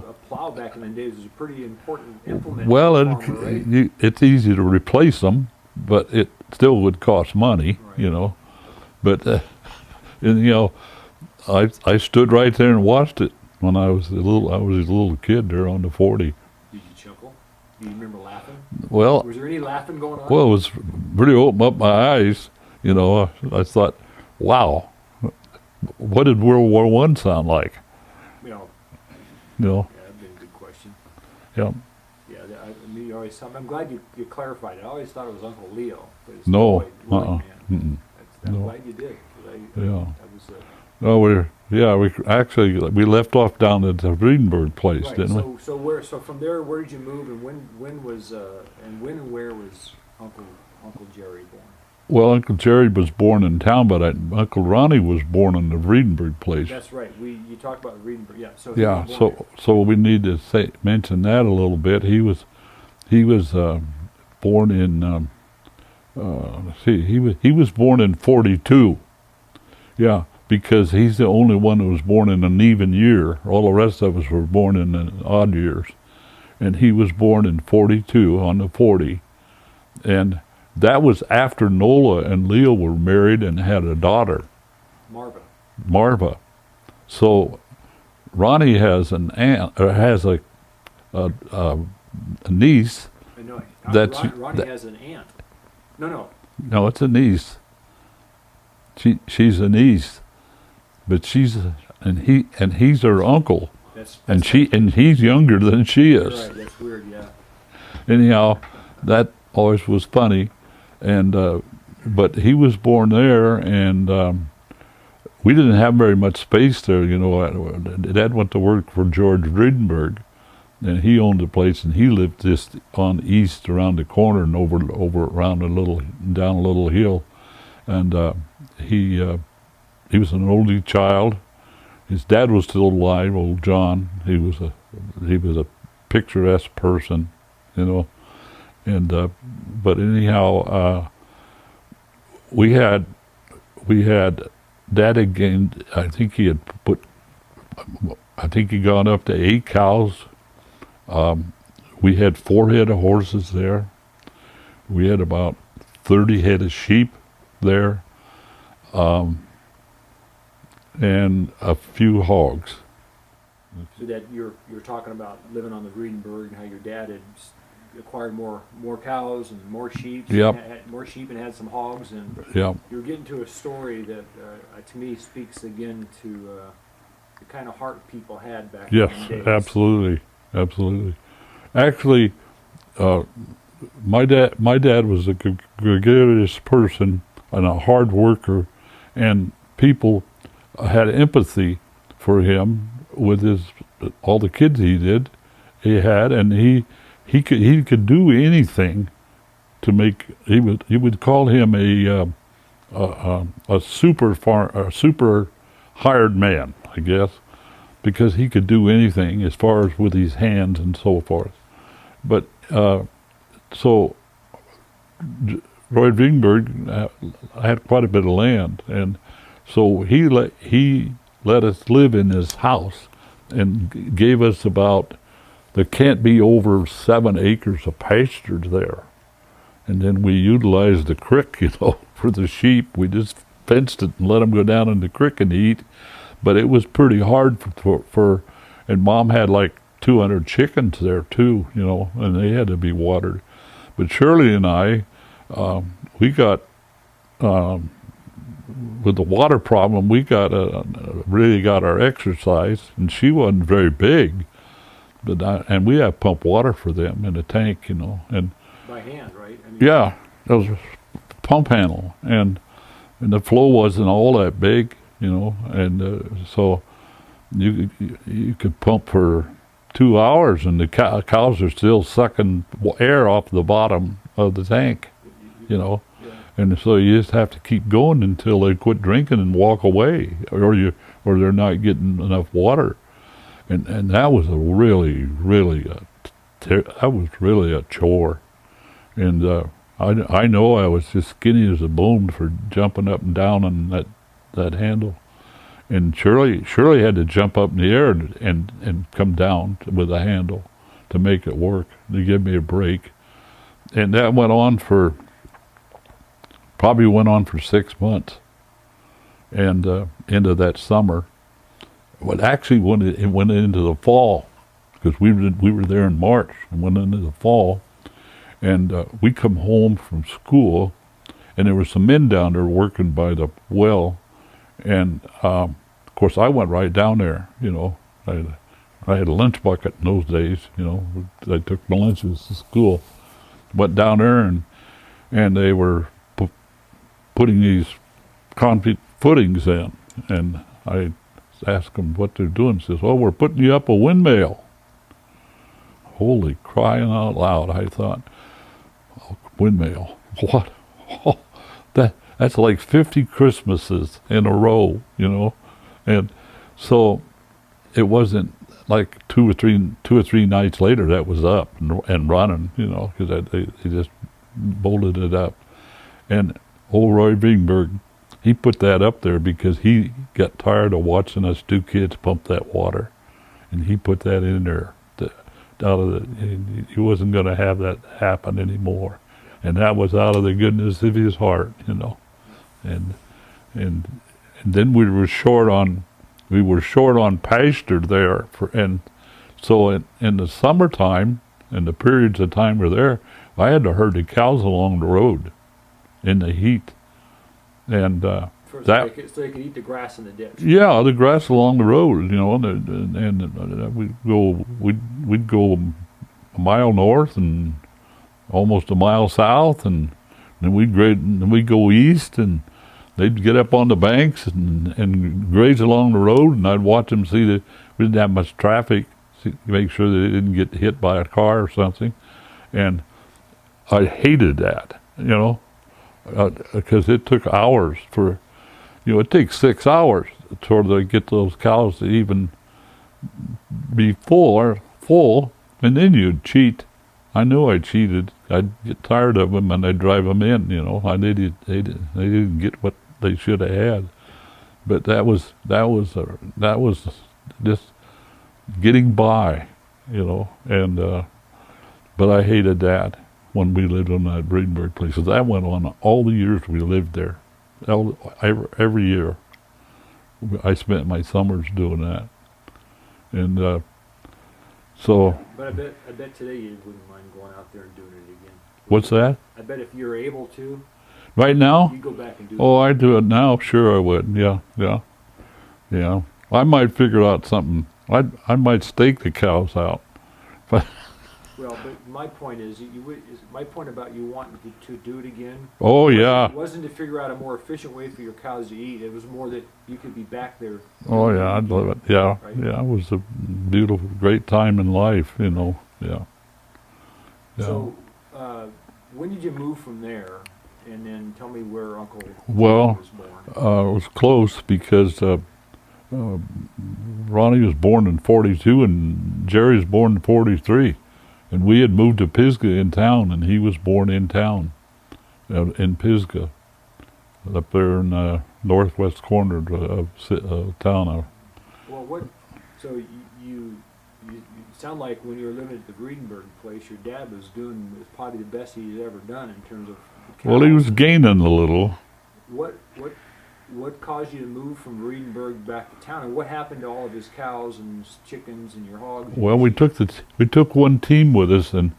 A plow back in the days was a pretty important implement. Well, for a farmer, right? it's easy to replace them, but it still would cost money, Right. But and I stood right there and watched it when I was a little kid there on the 40. Did you chuckle? Do you remember laughing? Well, Was there any laughing going on? it was pretty open up my eyes. I thought, wow, what did World War One sound like? You know, You know, yeah, that'd been a good question. yeah. Yeah, I'm glad you clarified it. I always thought it was Uncle Leo, but it's No, Lloyd uh-uh. man. I'm No. glad you did. 'Cause Yeah. that was No, we left off down at the Friedenberg place, right. didn't we? So from there, where did you move, and when was when and where was Uncle Jerry born? Well, Uncle Jerry was born in town, but Uncle Ronnie was born in the Friedenberg place. That's right. You talked about Redenberg. Yeah. So he Yeah, was born so we need to mention that a little bit. He was born in let's see, he was born in 42. Yeah, because he's the only one who was born in an even year. All the rest of us were born in odd years, and he was born in 42 on the 40, and that was after Nola and Leo were married and had a daughter, Marva. Marva. So Ronnie has an aunt, or has a niece. I know. Ronnie That- has an aunt. No. No, it's a niece. She's a niece, but he's her uncle, and he's younger than she You're is. right. That's weird. Yeah. Anyhow, that always was funny, and but he was born there, and we didn't have very much space there. Dad went to work for George Friedenberg, and he owned the place, and he lived just on east around the corner and over around down a little hill, and he was an only child. His dad was still alive, old John. He was a picturesque person, and but anyhow, we had Dad again. I think he gone up to 8 cows. We had 4 head of horses there. We had about 30 head of sheep there, and a few hogs. So that you're talking about living on the Vredenberg and how your dad had acquired more cows and more sheep. Yep. Had more sheep and had some hogs, and Yeah, you're getting to a story that to me speaks again to the kind of heart people had back yes, in the days. absolutely. Actually, my dad was a gregarious person and a hard worker, and people had empathy for him with all the kids he had, and he could do anything to make. He would call him a super hired man, I guess, because he could do anything as far as with his hands and so forth. But so Roy Wingberg had quite a bit of land, and so he let us live in his house and gave us there can't be over 7 acres of pasture there. And then we utilized the creek, for the sheep. We just fenced it and let them go down in the creek and eat. But it was pretty hard and Mom had like 200 chickens there too, and they had to be watered. But Shirley and I, we got, with the water problem, we really got our exercise, and she wasn't very big, and we have pump water for them in a tank, and By hand, right? I mean, yeah, that was a pump handle, and the flow wasn't all that big, and so you could pump for 2 hours, and the cows are still sucking air off the bottom of the tank, Yeah. and so you just have to keep going until they quit drinking and walk away, or they're not getting enough water, and that was that was really a chore, and I know I was just skinny as a bone for jumping up and down on that handle. And Shirley had to jump up in the air and come down with a handle to make it work, to give me a break. And that probably went on for 6 months. And into that summer. Well, actually, when it went into the fall, because we were there in March and went into the fall, and we come home from school, and there were some men down there working by the well, and of course I went right down there. I had a lunch bucket in those days. I took my lunches to school, went down there, and they were putting these concrete footings in, and I asked them what they're doing. He says, "Oh, we're putting you up a windmill." Holy crying out loud! I thought, oh, windmill, what? Oh, that's like 50 Christmases in a row, and so it wasn't like two or three nights later that was up and running, because they just bolted it up, and old Roy Vingberg, he put that up there because he got tired of watching us two kids pump that water, and he put that in there. He wasn't going to have that happen anymore, and that was out of the goodness of his heart, and then we were short on pasture there, and so in the summertime, in the periods of time we're there, I had to herd the cows along the road in the heat. And so they could eat the grass in the ditch. Yeah, the grass along the road, and we'd go a mile north and almost a mile south, and then we'd go east, and they'd get up on the banks and graze along the road, and I'd watch them see that we didn't have much traffic, make sure they didn't get hit by a car or something, and I hated that, because it took hours it takes 6 hours to get those cows to even be full, and then you'd cheat. I knew I cheated. I'd get tired of them and I'd drive them in, they didn't get what they should have had. But that was just getting by, and but I hated that when we lived on that Breedenburg place. So that went on all the years we lived there. Every year I spent my summers doing that, and so. But I bet today you wouldn't mind going out there and doing it again. What's that? I bet if you're able to. Right now? You go back and do it. Oh, I do it now. Sure, I would. Yeah. I might figure out something. I might stake the cows out. But well, but my point is my point about you wanting to do it again. Oh yeah. It wasn't to figure out a more efficient way for your cows to eat. It was more that you could be back there. Oh yeah, I'd love it. Yeah, right? Yeah. It was a beautiful, great time in life. Yeah. So, when did you move from there? And then tell me where Uncle was born. It was close because Ronnie was born in 42 and Jerry was born in 43. And we had moved to Pisgah in town, and he was born in town, in Pisgah, up there in the northwest corner of town. Well, so you sound like when you were living at the Breedenburg place, your dad was doing probably the best he's ever done in terms of cows. Well, he was gaining a little. What caused you to move from Breedenburg back to town, and what happened to all of his cows and chickens and your hogs? Well, we took one team with us, and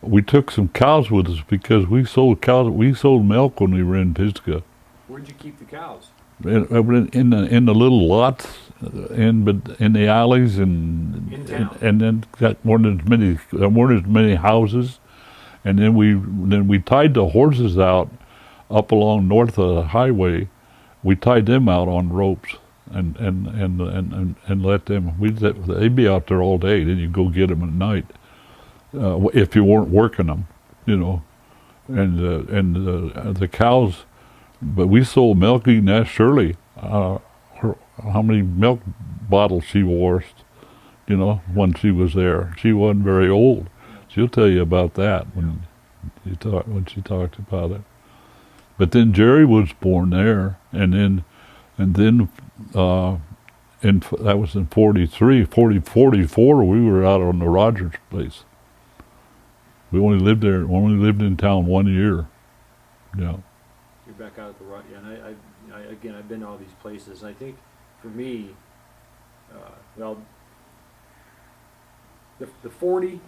we took some cows with us because we sold cows. We sold milk when we were in Pisgah. Where'd you keep the cows? In the little lots, in the alleys, and in town. And then there weren't as many houses, and then we tied the horses out up along north of the highway. We tied them out on ropes and let them. They'd be out there all day. Then you go get them at night if you weren't working them, And the cows, but we sold milk. You can ask Shirley how many milk bottles she wore, when she was there. She wasn't very old. She'll tell you about that. when she talked about it. But then Jerry was born there, and then that was in 44, we were out on the Rogers place. We only lived in town 1 year. Yeah. You're back out at the right, yeah, and I again, I've been to all these places, and I think for me, well, the 40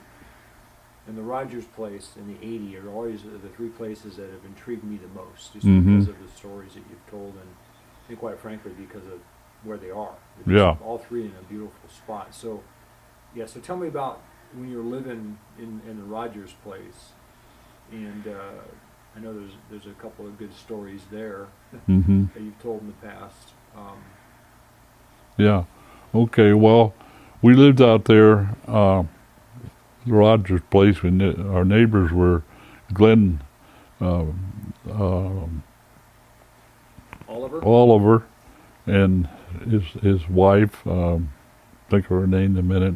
and the Rogers place and the 80 are always the three places that have intrigued me the most, just because of the stories that you've told, and quite frankly, because of where they are. They're just all three in a beautiful spot. So, yeah, so tell me about when you were living in the Rogers place, and I know there's a couple of good stories there that you've told in the past. Yeah. Okay. Well, we lived out there, Rogers place. Our neighbors were Glenn Oliver, and his wife. Think of her name in a minute.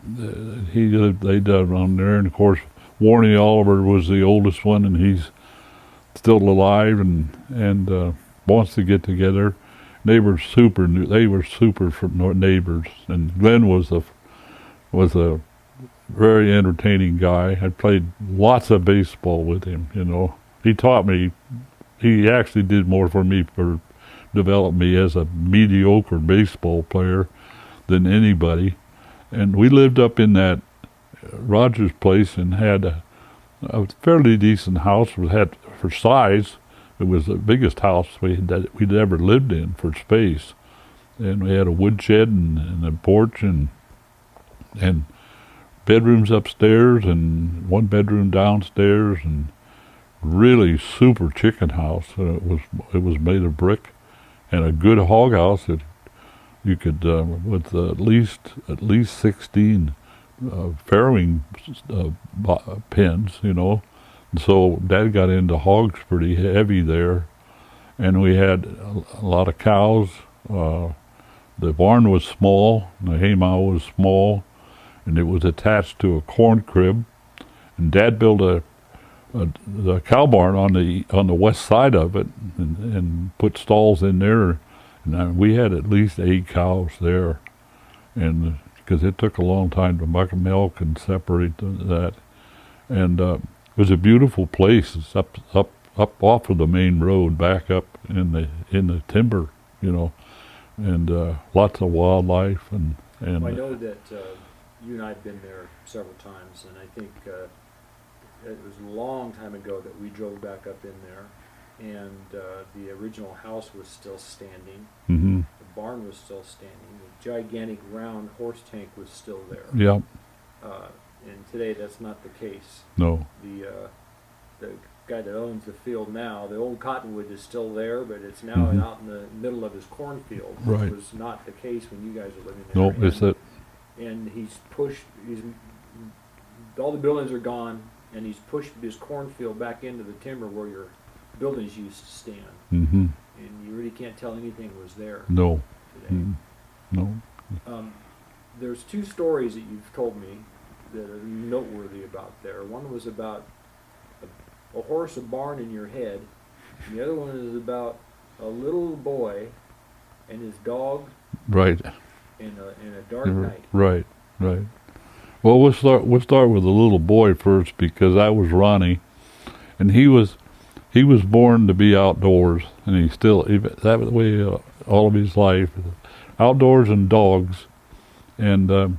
They lived around there, and of course, Warnie Oliver was the oldest one, and he's still alive and wants to get together. They were super neighbors, and Glenn was a very entertaining guy. I played lots of baseball with him. He taught me. He actually did more for me for develop me as a mediocre baseball player than anybody. And we lived up in that Rogers place and had a fairly decent house. We had, for size, it was the biggest house we'd ever lived in for space. And we had a woodshed and a porch and bedrooms upstairs and one bedroom downstairs, and really super chicken house. It was made of brick, and a good hog house that you could with at least 16 farrowing pens, And so Dad got into hogs pretty heavy there, and we had a lot of cows. The barn was small, the haymow was small, and it was attached to a corn crib. And Dad built the cow barn on the west side of it, and put stalls in there, and we had at least 8 cows there, and because it took a long time to muck milk and separate that, and it was a beautiful place. It's up off of the main road, back up in the timber, and lots of wildlife and. Well, I know that you and I have been there several times, and I think it was a long time ago that we drove back up in there, and the original house was still standing. Mm-hmm. The barn was still standing. The gigantic round horse tank was still there. Yeah. And today that's not the case. No. The guy that owns the field now, the old cottonwood is still there, but it's now out in the middle of his cornfield, which Right. was not the case when you guys were living there. No, it's it. And all the buildings are gone, and he's pushed his cornfield back into the timber where your buildings used to stand. Mm-hmm. And you really can't tell anything was there No. today. No. There's 2 stories that you've told me that are noteworthy about there. One was about a horse, a barn in your head, and the other one is about a little boy and his dog Right. in a dark night. Right. Well, we'll start with the little boy first, because that was Ronnie, and he was born to be outdoors, and that was the way all of his life, outdoors and dogs, and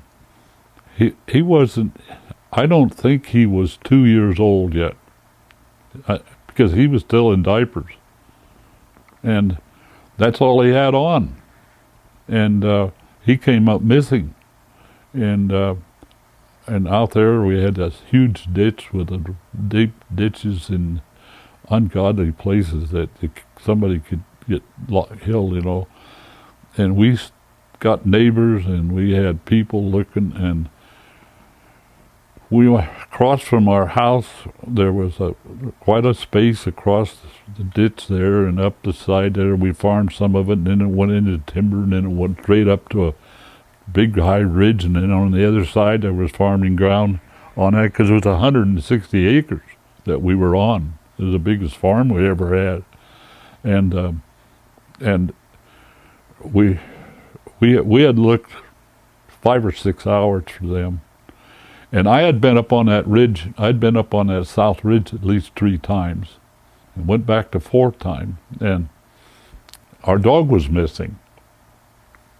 he wasn't. I don't think he was 2 years old yet, because he was still in diapers, and that's all he had on, and he came up missing, and out there we had this huge ditch with deep ditches in ungodly places that somebody could get killed, and we got neighbors and we had people looking, and we across from our house there was quite a space across the ditch there, and up the side there we farmed some of it, and then it went into timber, and then it went straight up to a big high ridge, and then on the other side there was farming ground on that, because it was 160 acres that we were on. It was the biggest farm we ever had, and we had looked 5 or 6 hours for them. And I had been up on that ridge. I'd been up on that south ridge at least 3 times, and went back the 4th time. And our dog was missing.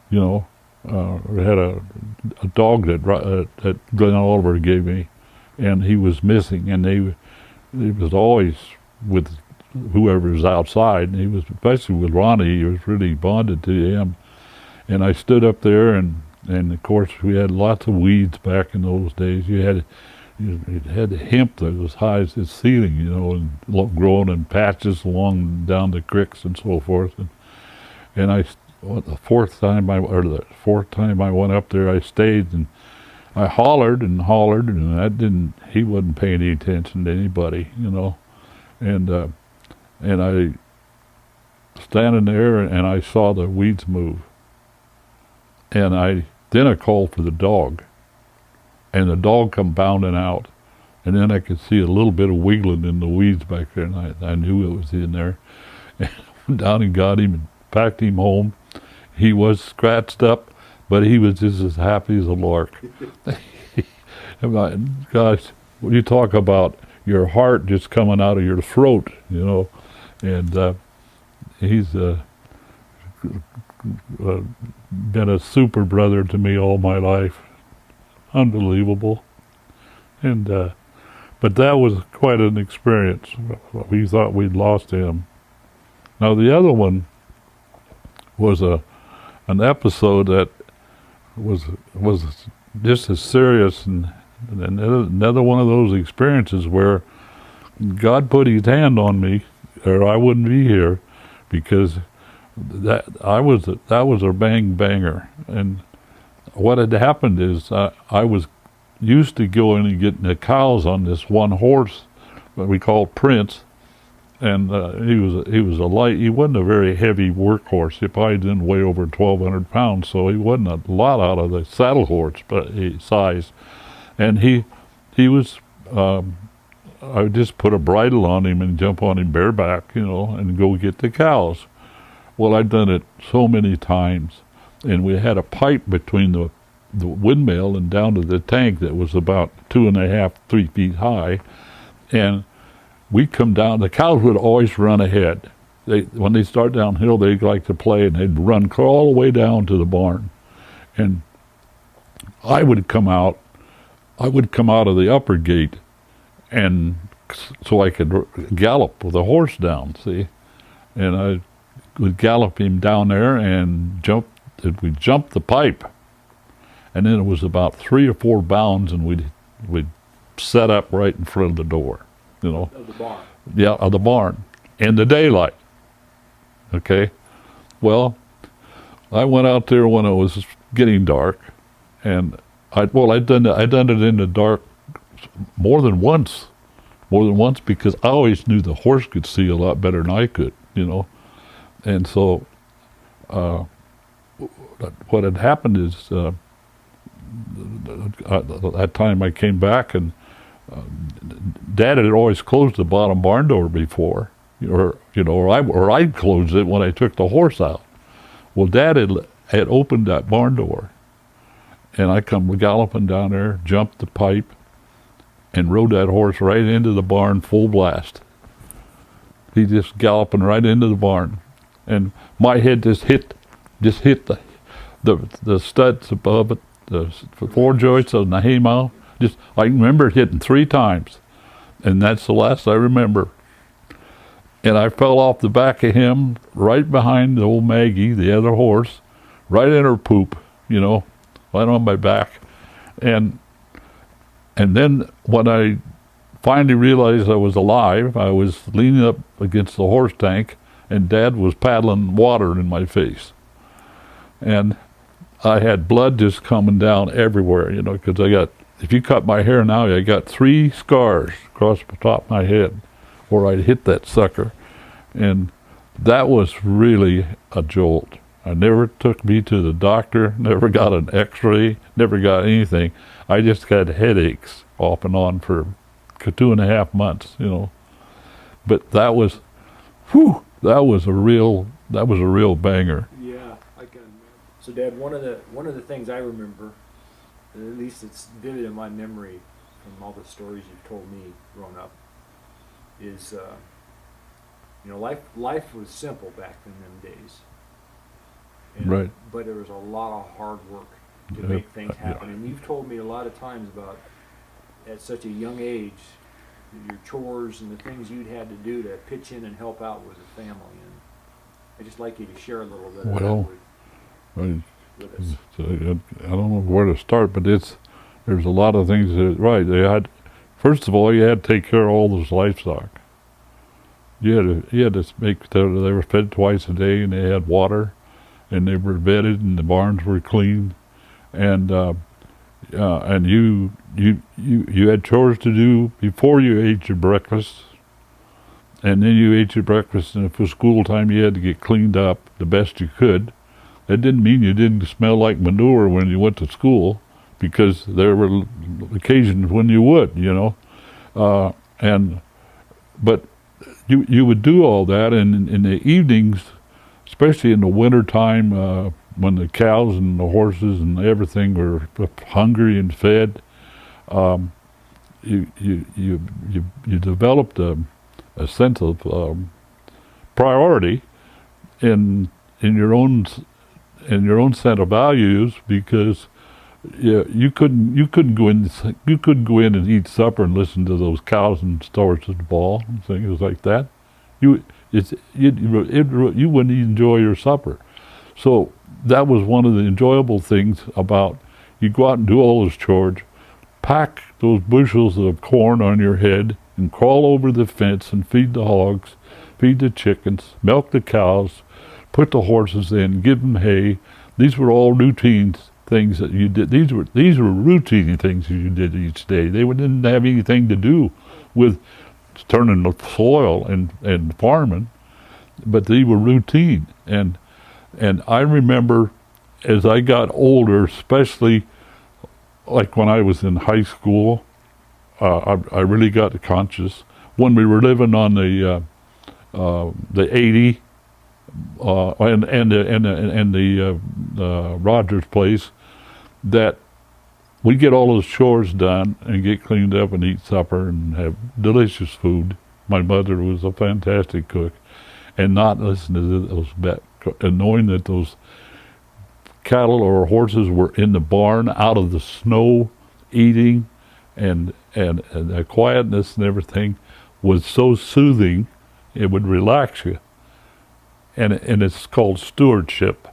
You know, we had a dog that Glenn Oliver gave me, and he was missing. And he was always with whoever was outside. And he was, especially with Ronnie, he was really bonded to him. And I stood up there, and of course we had lots of weeds back in those days. You had hemp that was high as the ceiling, you know, and growing in patches along down the creeks and so forth. And the 4th time I went up there, I stayed, and I hollered, and he wasn't paying any attention to anybody, you know. And I standing there, and I saw the weeds move. And then I called for the dog, and the dog come bounding out, and then I could see a little bit of wiggling in the weeds back there, and I knew it was in there. And I went down and got him and packed him home. He was scratched up, but he was just as happy as a lark. Gosh, when you talk about your heart just coming out of your throat, you know, and he's been a super brother to me all my life. Unbelievable. And but that was quite an experience. We thought we'd lost him. Now the other one was an episode that was just as serious, and another one of those experiences where God put his hand on me, or I wouldn't be here, because that was a bang banger. And what had happened is I was used to going and getting the cows on this one horse that we called Prince, and he was a light. He wasn't a very heavy workhorse. He probably didn't weigh over 1,200 pounds, so he wasn't a lot out of the saddle horse, but size. And he was. I would just put a bridle on him and jump on him bareback, you know, and go get the cows. Well, I'd done it so many times, and we had a pipe between the windmill and down to the tank that was about 2.5, 3 feet high, and we'd come down. The cows would always run ahead. When they start downhill, they like to play, and they'd run all the way down to the barn, and I would come out of the upper gate, and so I could gallop with the horse down, see, and I would gallop him down there and we'd jump the pipe, and then it was about 3 or 4 bounds, and we'd set up right in front of the door, you know. Of the barn. Yeah, of the barn, in the daylight. Okay, well, I went out there when it was getting dark, and I'd done it in the dark more than once, because I always knew the horse could see a lot better than I could, you know. And so what had happened is that time I came back, and Dad had always closed the bottom barn door before, or I'd close it when I took the horse out. Well, Dad had opened that barn door, and I come galloping down there, jumped the pipe, and rode that horse right into the barn full blast. He just galloping right into the barn, and my head just hit the studs above it, the 4 joints of the haymow. I remember it hitting 3 times, and that's the last I remember. And I fell off the back of him, right behind the old Maggie, the other horse, right in her poop, you know, right on my back. And then when I finally realized I was alive, I was leaning up against the horse tank, and Dad was paddling water in my face. And I had blood just coming down everywhere, you know, because if you cut my hair now, I got 3 scars across the top of my head where I'd hit that sucker. And that was really a jolt. I never took me to the doctor, never got an x-ray, never got anything. I just had headaches off and on for 2.5 months, you know. But that was, whew, that was a real banger. Yeah, I can imagine. So, Dad, one of the things I remember, at least it's vivid in my memory from all the stories you've told me growing up, is life was simple back in them days. Right. But there was a lot of hard work to Yeah, make things yeah. happen. And you've told me a lot of times about, at such a young age, your chores and the things you'd had to do to pitch in and help out with the family. And I'd just like you to share a little bit of Well, that with us. I don't know where to start, but there's a lot of things that, right, first of all, you had to take care of all those livestock. You had to make sure they were fed twice a day, and they had water, and they were bedded, and the barns were clean, and you had chores to do before you ate your breakfast, and then you ate your breakfast, and if it was school time, you had to get cleaned up the best you could. That didn't mean you didn't smell like manure when you went to school, because there were occasions when you would, you know, but you would do all that, and in the evenings, especially in the winter time, when the cows and the horses and everything were hungry and fed, you developed a sense of priority in your own set of values, because you couldn't go in and eat supper and listen to those cows and stars at the ball and things like that. You wouldn't enjoy your supper. So that was one of the enjoyable things about, you go out and do all those chores, pack those bushels of corn on your head and crawl over the fence and feed the hogs, feed the chickens, milk the cows, put the horses in, give them hay. These were all routine things that you did. These were routine things you did each day. They didn't have anything to do with turning the soil and farming, but they were routine. And I remember, as I got older, especially like when I was in high school, I really got conscious when we were living on the 80 and the Rogers place, that we get all those chores done and get cleaned up and eat supper and have delicious food. My mother was a fantastic cook, and not listen to those and knowing that those cattle or horses were in the barn out of the snow eating, and the quietness and everything was so soothing, it would relax you. And it's called stewardship,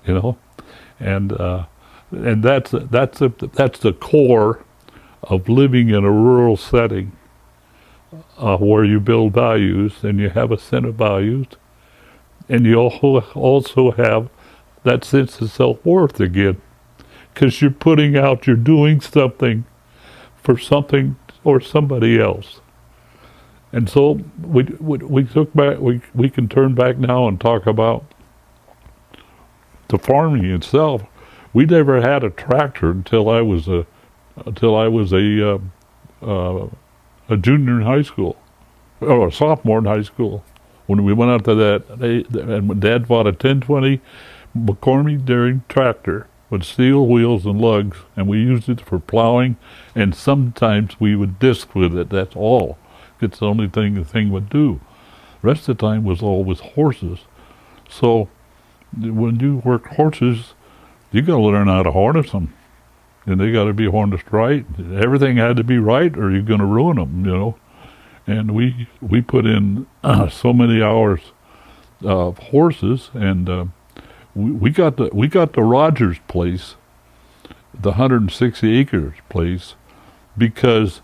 you know, and that's the core of living in a rural setting, where you build values and you have a set of values, and you also have that sense of self-worth again, because you're doing something for something or somebody else. And so we took back. We can turn back now and talk about the farming itself. We never had a tractor until I was a junior in high school, or a sophomore in high school. When we went out to and Dad bought a 1020 McCormick Daring tractor with steel wheels and lugs, and we used it for plowing, and sometimes we would disc with it. That's all. It's the only thing the thing would do. The rest of the time was always horses. So when you work horses, you got to learn how to harness them, and they got to be harnessed right. Everything had to be right, or you're going to ruin them, you know. And we put in so many hours of horses, and we got the Rogers place, the 160 acres place, because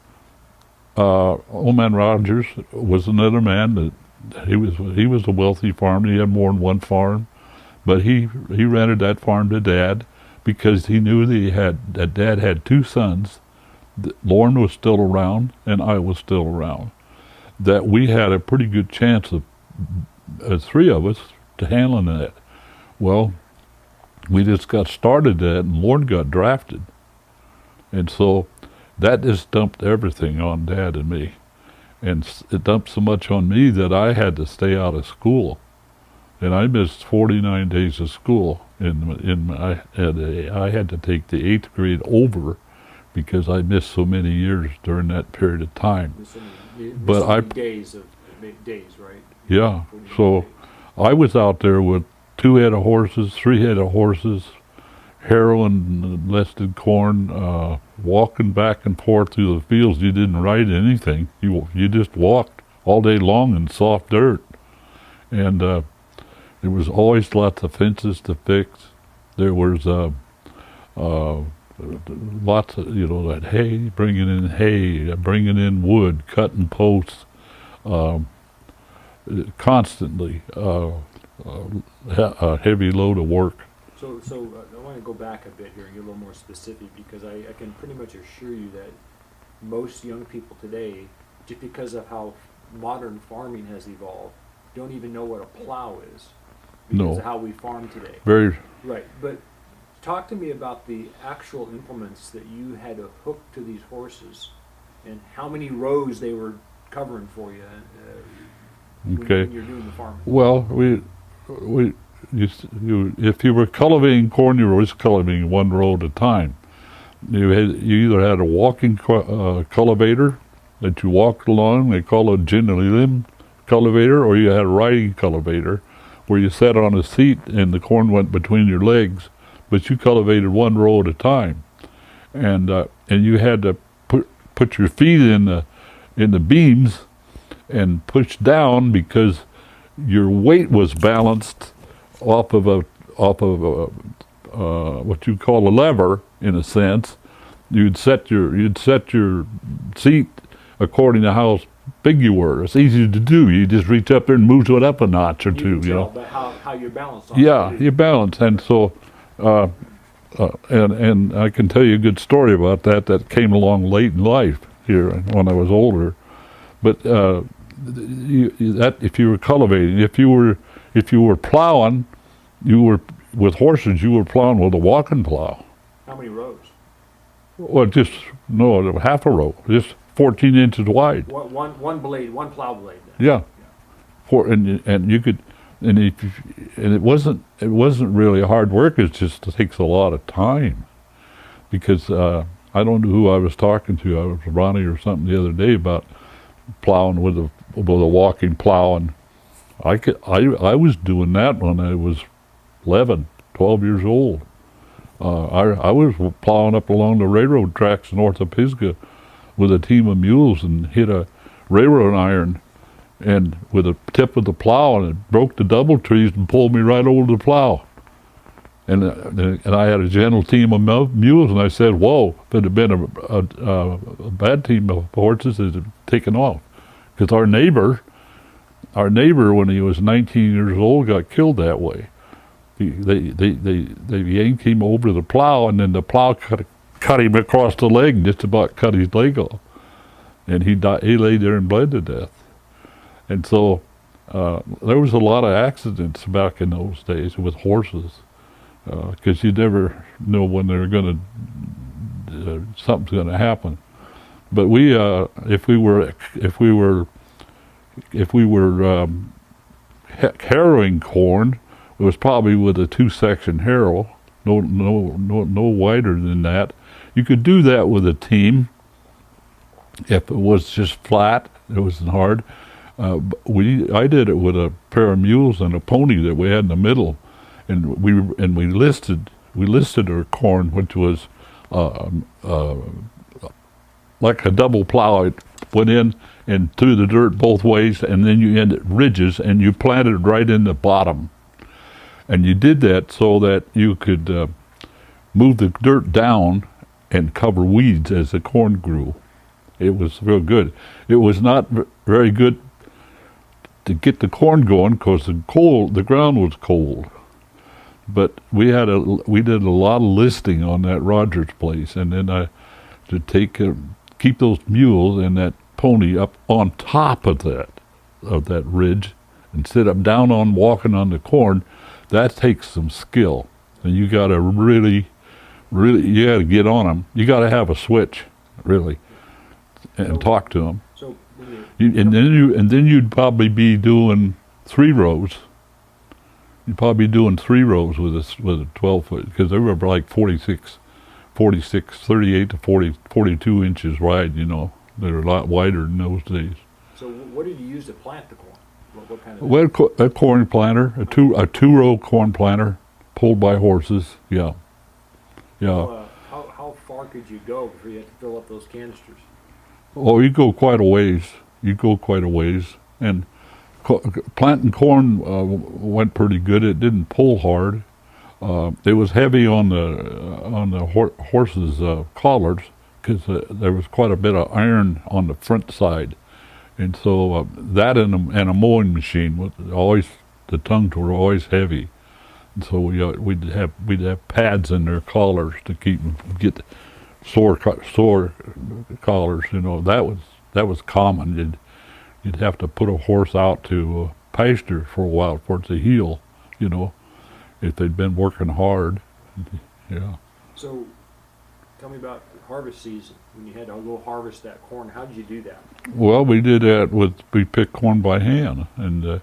old man Rogers was another man that he was a wealthy farmer. He had more than one farm, but he rented that farm to Dad because he knew that Dad had two sons. Lauren was still around and I was still around. That we had a pretty good chance of three of us to handling that. Well, we just got started that, and Lauren got drafted, and so that just dumped everything on Dad and me. And it dumped so much on me that I had to stay out of school. And I missed 49 days of school. I had to take the 8th grade over because I missed so many years during that period of time. But days, right? Yeah, so I was out there with 2 head of horses, 3 head of horses, harrowing listed corn, walking back and forth through the fields. You didn't ride anything. You just walked all day long in soft dirt. And there was always lots of fences to fix. There was lots of, that hay, bringing in wood, cutting posts, constantly, a heavy load of work. So I want to go back a bit here and get a little more specific, because I can pretty much assure you that most young people today, just because of how modern farming has evolved, don't even know what a plow is because of how we farm today. Very right. But talk to me about the actual implements that you had to hook to these horses, and how many rows they were covering for you. When you're doing the farming. Well, if you were cultivating corn, you were always cultivating 1 row at a time. You either had a walking cultivator that you walked along, they call it generally limb cultivator, or you had a riding cultivator where you sat on a seat and the corn went between your legs, but you cultivated 1 row at a time, and you had to put your feet in the beams and push down, because your weight was balanced off of what you call a lever, in a sense. You'd set your seat according to how big you were. It's easy to do. You just reach up there and move it up a notch or two. But how you're balanced. You balance, and so and I can tell you a good story about that came along late in life here when I was older. But if you were cultivating, if you were plowing, with horses, you were plowing with a walking plow. How many rows? Well, half a row, just 14 inches wide. One blade, one plow blade. Then. Yeah, and you could, and it wasn't really hard work. It just takes a lot of time, because I don't know who I was talking to. I was Ronnie or something the other day about plowing with a walking plow, and I was doing that when I was 11, 12 years old. I was plowing up along the railroad tracks north of Pisgah with a team of mules and hit a railroad iron and with the tip of the plow, and it broke the double trees and pulled me right over the plow. And I had a gentle team of mules, and I said, whoa, if it had been a bad team of horses, it had taken off. Because our neighbor, when he was 19 years old, got killed that way. They yanked him over the plow, and then the plow cut him across the leg, just about cut his leg off. And he died. He lay there and bled to death. And so there was a lot of accidents back in those days with horses, because you never know when they're something's going to happen. But if we were harrowing corn, it was probably with a 2-section harrow, no wider than that. You could do that with a team. If it was just flat, it wasn't hard. I did it with a pair of mules and a pony that we had in the middle, and we listed our corn, which was like a double plow. It went in and through the dirt both ways, and then you end at ridges, and you planted right in the bottom. And you did that so that you could move the dirt down and cover weeds as the corn grew. It was real good. It was not very good to get the corn going because the ground was cold. But we did a lot of listing on that Rogers place, and then to keep those mules and that pony up on top of that ridge and sit up down on walking on the corn. That takes some skill, and you got to really you got to get on them. You got to have a switch. really, and talk to them. So when And then you'd probably be doing 3 rows. You'd probably be doing 3 rows with a 12-foot, because they were like 46, 38 to 40, 42 inches wide. You know, they're a lot wider in those days. so what did you use to plant the corn? What kind of? Well, a corn planter, a 2-row corn planter, pulled by horses. Yeah, yeah. How far could you go before you had to fill up those canisters? Oh, you go quite a ways. And planting corn went pretty good. It didn't pull hard. It was heavy on the horses' collars, because there was quite a bit of iron on the front side, and so that and a mowing machine was always, the tongues were always heavy, and so we'd have pads in their collars to keep them from get sore collars. You know, that was common. You'd have to put a horse out to pasture for a while for it to heal. You know, if they'd been working hard. Yeah. So, tell me about harvest season, when you had to go harvest that corn. How did you do that? Well, we did that we picked corn by hand, and you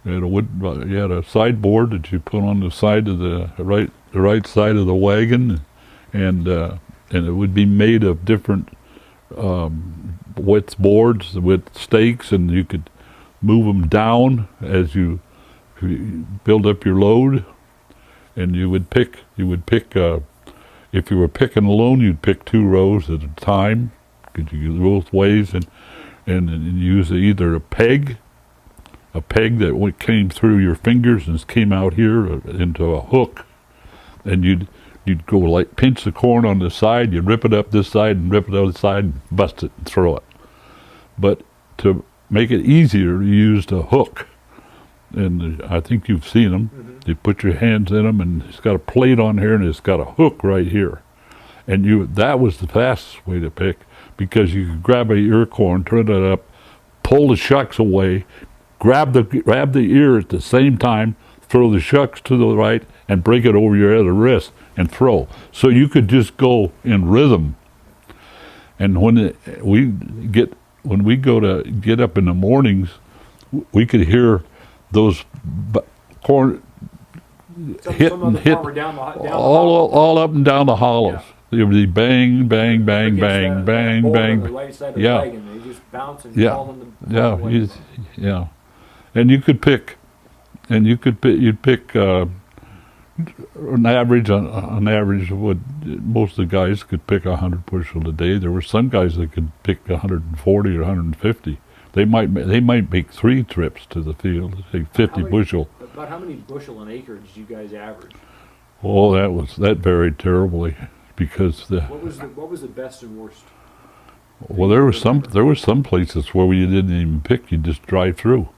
had a sideboard that you put on the side of the right side of the wagon, and it would be made of different width boards with stakes, and you could move them down as you build up your load, and you would pick if you were picking alone, you'd pick 2 rows at a time, because you go both ways, and use either a peg that came through your fingers and came out here into a hook, and you'd go like pinch the corn on the side, you'd rip it up this side and rip it out the side and bust it and throw it. But to make it easier, you used a hook, and I think you've seen them. Mm-hmm. You put your hands in them, and it's got a plate on here, and it's got a hook right here. And that was the fastest way to pick, because you could grab a ear corn, turn it up, pull the shucks away, grab the ear at the same time, throw the shucks to the right, and break it over your other wrist and throw. So you could just go in rhythm. And when we go to get up in the mornings, we could hear those corn hit all up and down the hollows. Yeah. It would be bang, bang, bang, bang, bang, On bang. the right side of the Yeah. wagon, they just bounce and Yeah. fall in the Yeah, and you'd pick an average. On average, most of the guys could pick 100 bushel a day. There were some guys that could pick 140 or 150. They might make 3 trips to the field, say 50 bushel. About how many bushel an acre did you guys average? Oh, that varied terribly, because What was the best and worst? well, there was some places where you didn't even pick; you just drive through,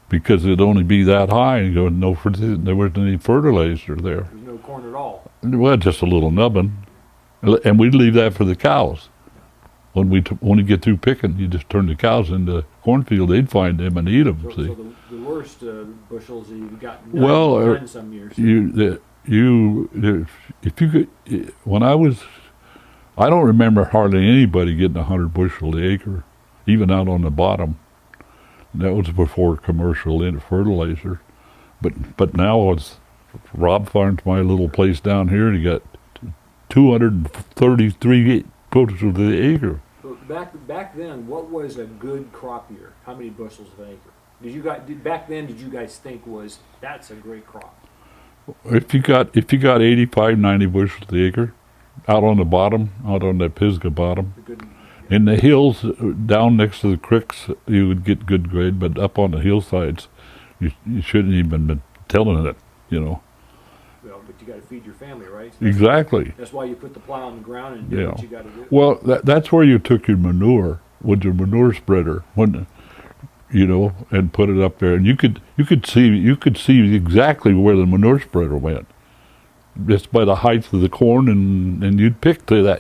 because it'd only be that high, and there wasn't any fertilizer there. There's no corn at all. Well, just a little nubbin, and we'd leave that for the cows. When you get through picking, you just turn the cows into the cornfield. They'd find them and eat them. So See, the worst bushels that you've got none some years. If you could, I don't remember hardly anybody getting 100 bushel the acre, even out on the bottom. That was before commercial fertilizer, but now it's Rob farms my little place down here, and you got 233 bushels to the acre. So back then, what was a good crop year? How many bushels of an acre? Back then, did you guys think that's a great crop? If you got 85, 90 bushels the acre, out on the bottom, out on that Pisgah bottom, in the hills down next to the creeks, you would get good grade, but up on the hillsides, you shouldn't even been telling it, you know. Well, but you got to feed your family, right? So Exactly. That's why you put the plow on the ground and do what you got to do. Well, that's where you took your manure with your manure spreader, and put it up there, and you could see exactly where the manure spreader went, just by the height of the corn, and you'd pick that.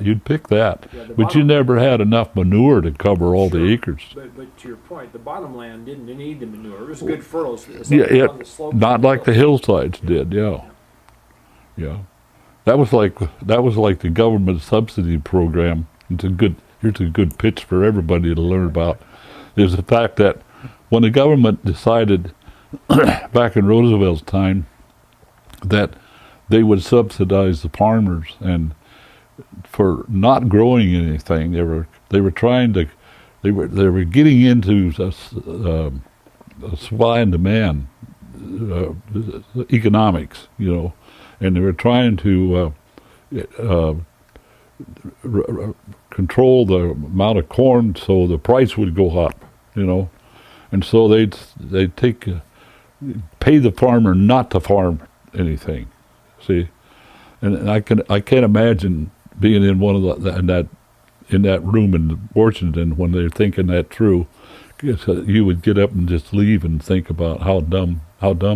Yeah, but you never had enough manure to cover all the acres. But to your point, the bottom land didn't need the manure. It was good fertile. Not like the hillsides did. Yeah. That was like the government subsidy program Here's a good pitch for everybody to learn about, is the fact that when the government decided back in Roosevelt's time that they would subsidize the farmers and for not growing anything, they were getting into supply and demand economics, and they were trying to control the amount of corn so the price would go up, and so they'd pay the farmer not to farm anything. See, and I can't imagine being in one of in that room in Washington when they're thinking that through. You would get up and just leave and think about how dumb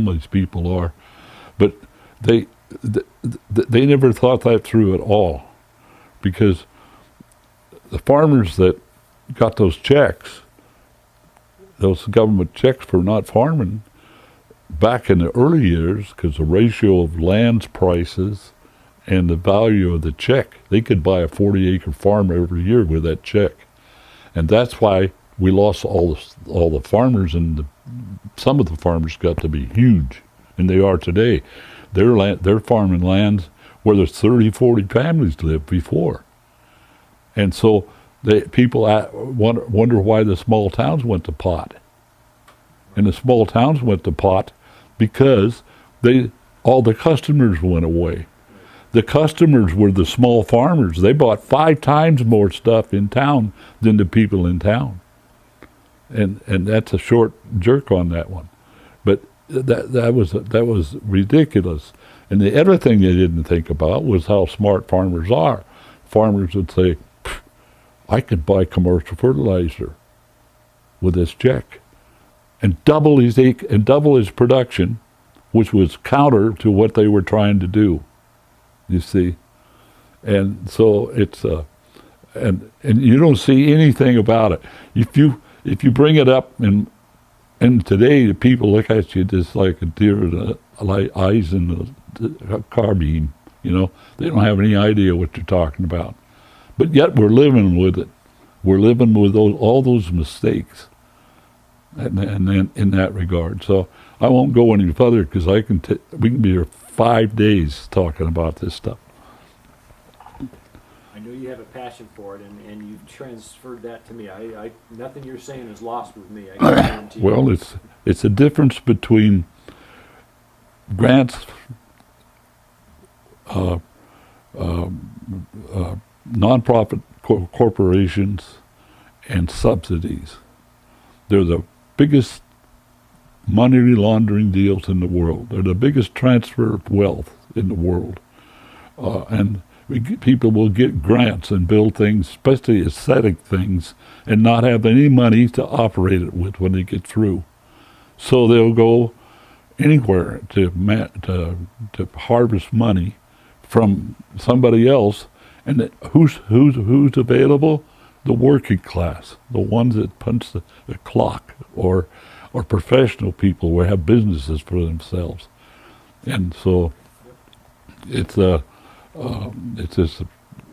these people are, but they never thought that through at all, because the farmers that got those checks, those government checks for not farming, back in the early years, because the ratio of land prices and the value of the check, they could buy a 40-acre farm every year with that check, and that's why we lost all the farmers, and some of the farmers got to be huge, and they are today. They're farming lands where there's 30, 40 families lived before, and so people wonder why the small towns went to pot, and the small towns went to pot because all the customers went away. The customers were the small farmers. They bought 5 times more stuff in town than the people in town. And that's a short jerk on that one. But that was ridiculous. And the other thing they didn't think about was how smart farmers are. Farmers would say, I could buy commercial fertilizer with this check and double his production, which was counter to what they were trying to do. You see, and so it's and you don't see anything about it. If you bring it up, and today the people look at you just like a deer with eyes in a carbine. They don't have any idea what you're talking about, but yet we're living with it. We're living with all those mistakes, and in that regard. So I won't go any further because we can be here 5 days talking about this stuff. I know you have a passion for it, and you've transferred that to me. Nothing you're saying is lost with me. I can guarantee you. Well, it's a difference between grants, nonprofit corporations, and subsidies. They're the biggest money laundering deals in the world. They're the biggest transfer of wealth in the world. And people will get grants and build things, especially aesthetic things, and not have any money to operate it with when they get through. So they'll go anywhere to harvest money from somebody else. And who's available? The working class, the ones that punch the clock, or professional people who have businesses for themselves. And so it's just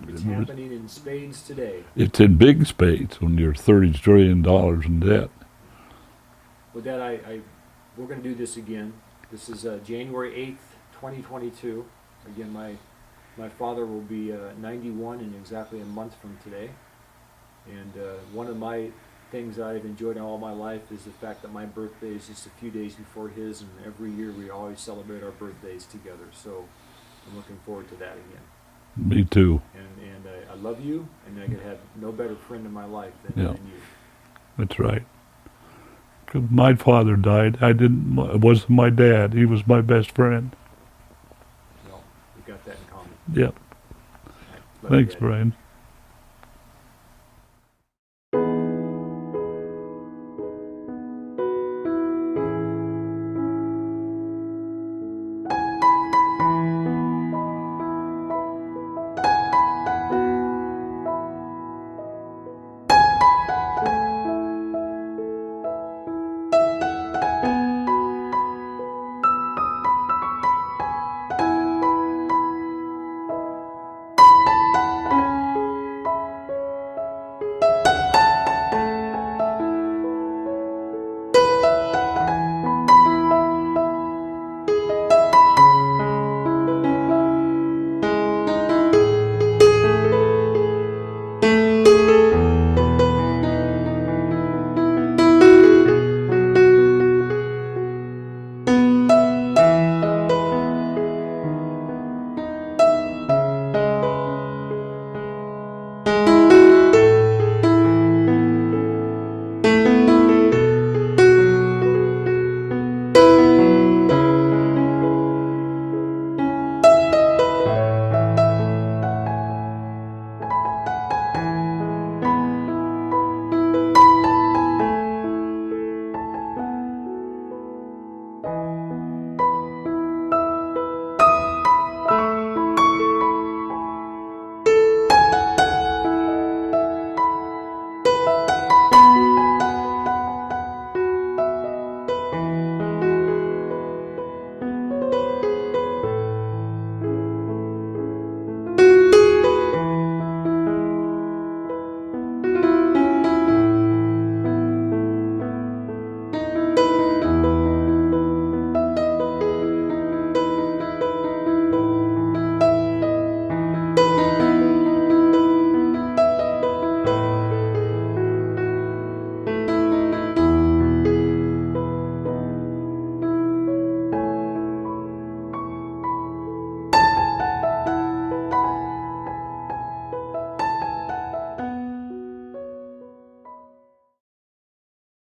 it's happening in spades today. It's in big spades when you're $30 trillion in debt. With that, we're going to do this again. This is January 8th, 2022. Again, my father will be 91 in exactly a month from today. And one of my things I've enjoyed all my life is the fact that my birthday is just a few days before his, and every year we always celebrate our birthdays together. So I'm looking forward to that again. Me too. And I love you, and I could have no better friend in my life than you. That's right. 'Cause my father died. It wasn't my dad. He was my best friend. Well, we've got that in common. Yep. Love Thanks, you, Dad. Brian.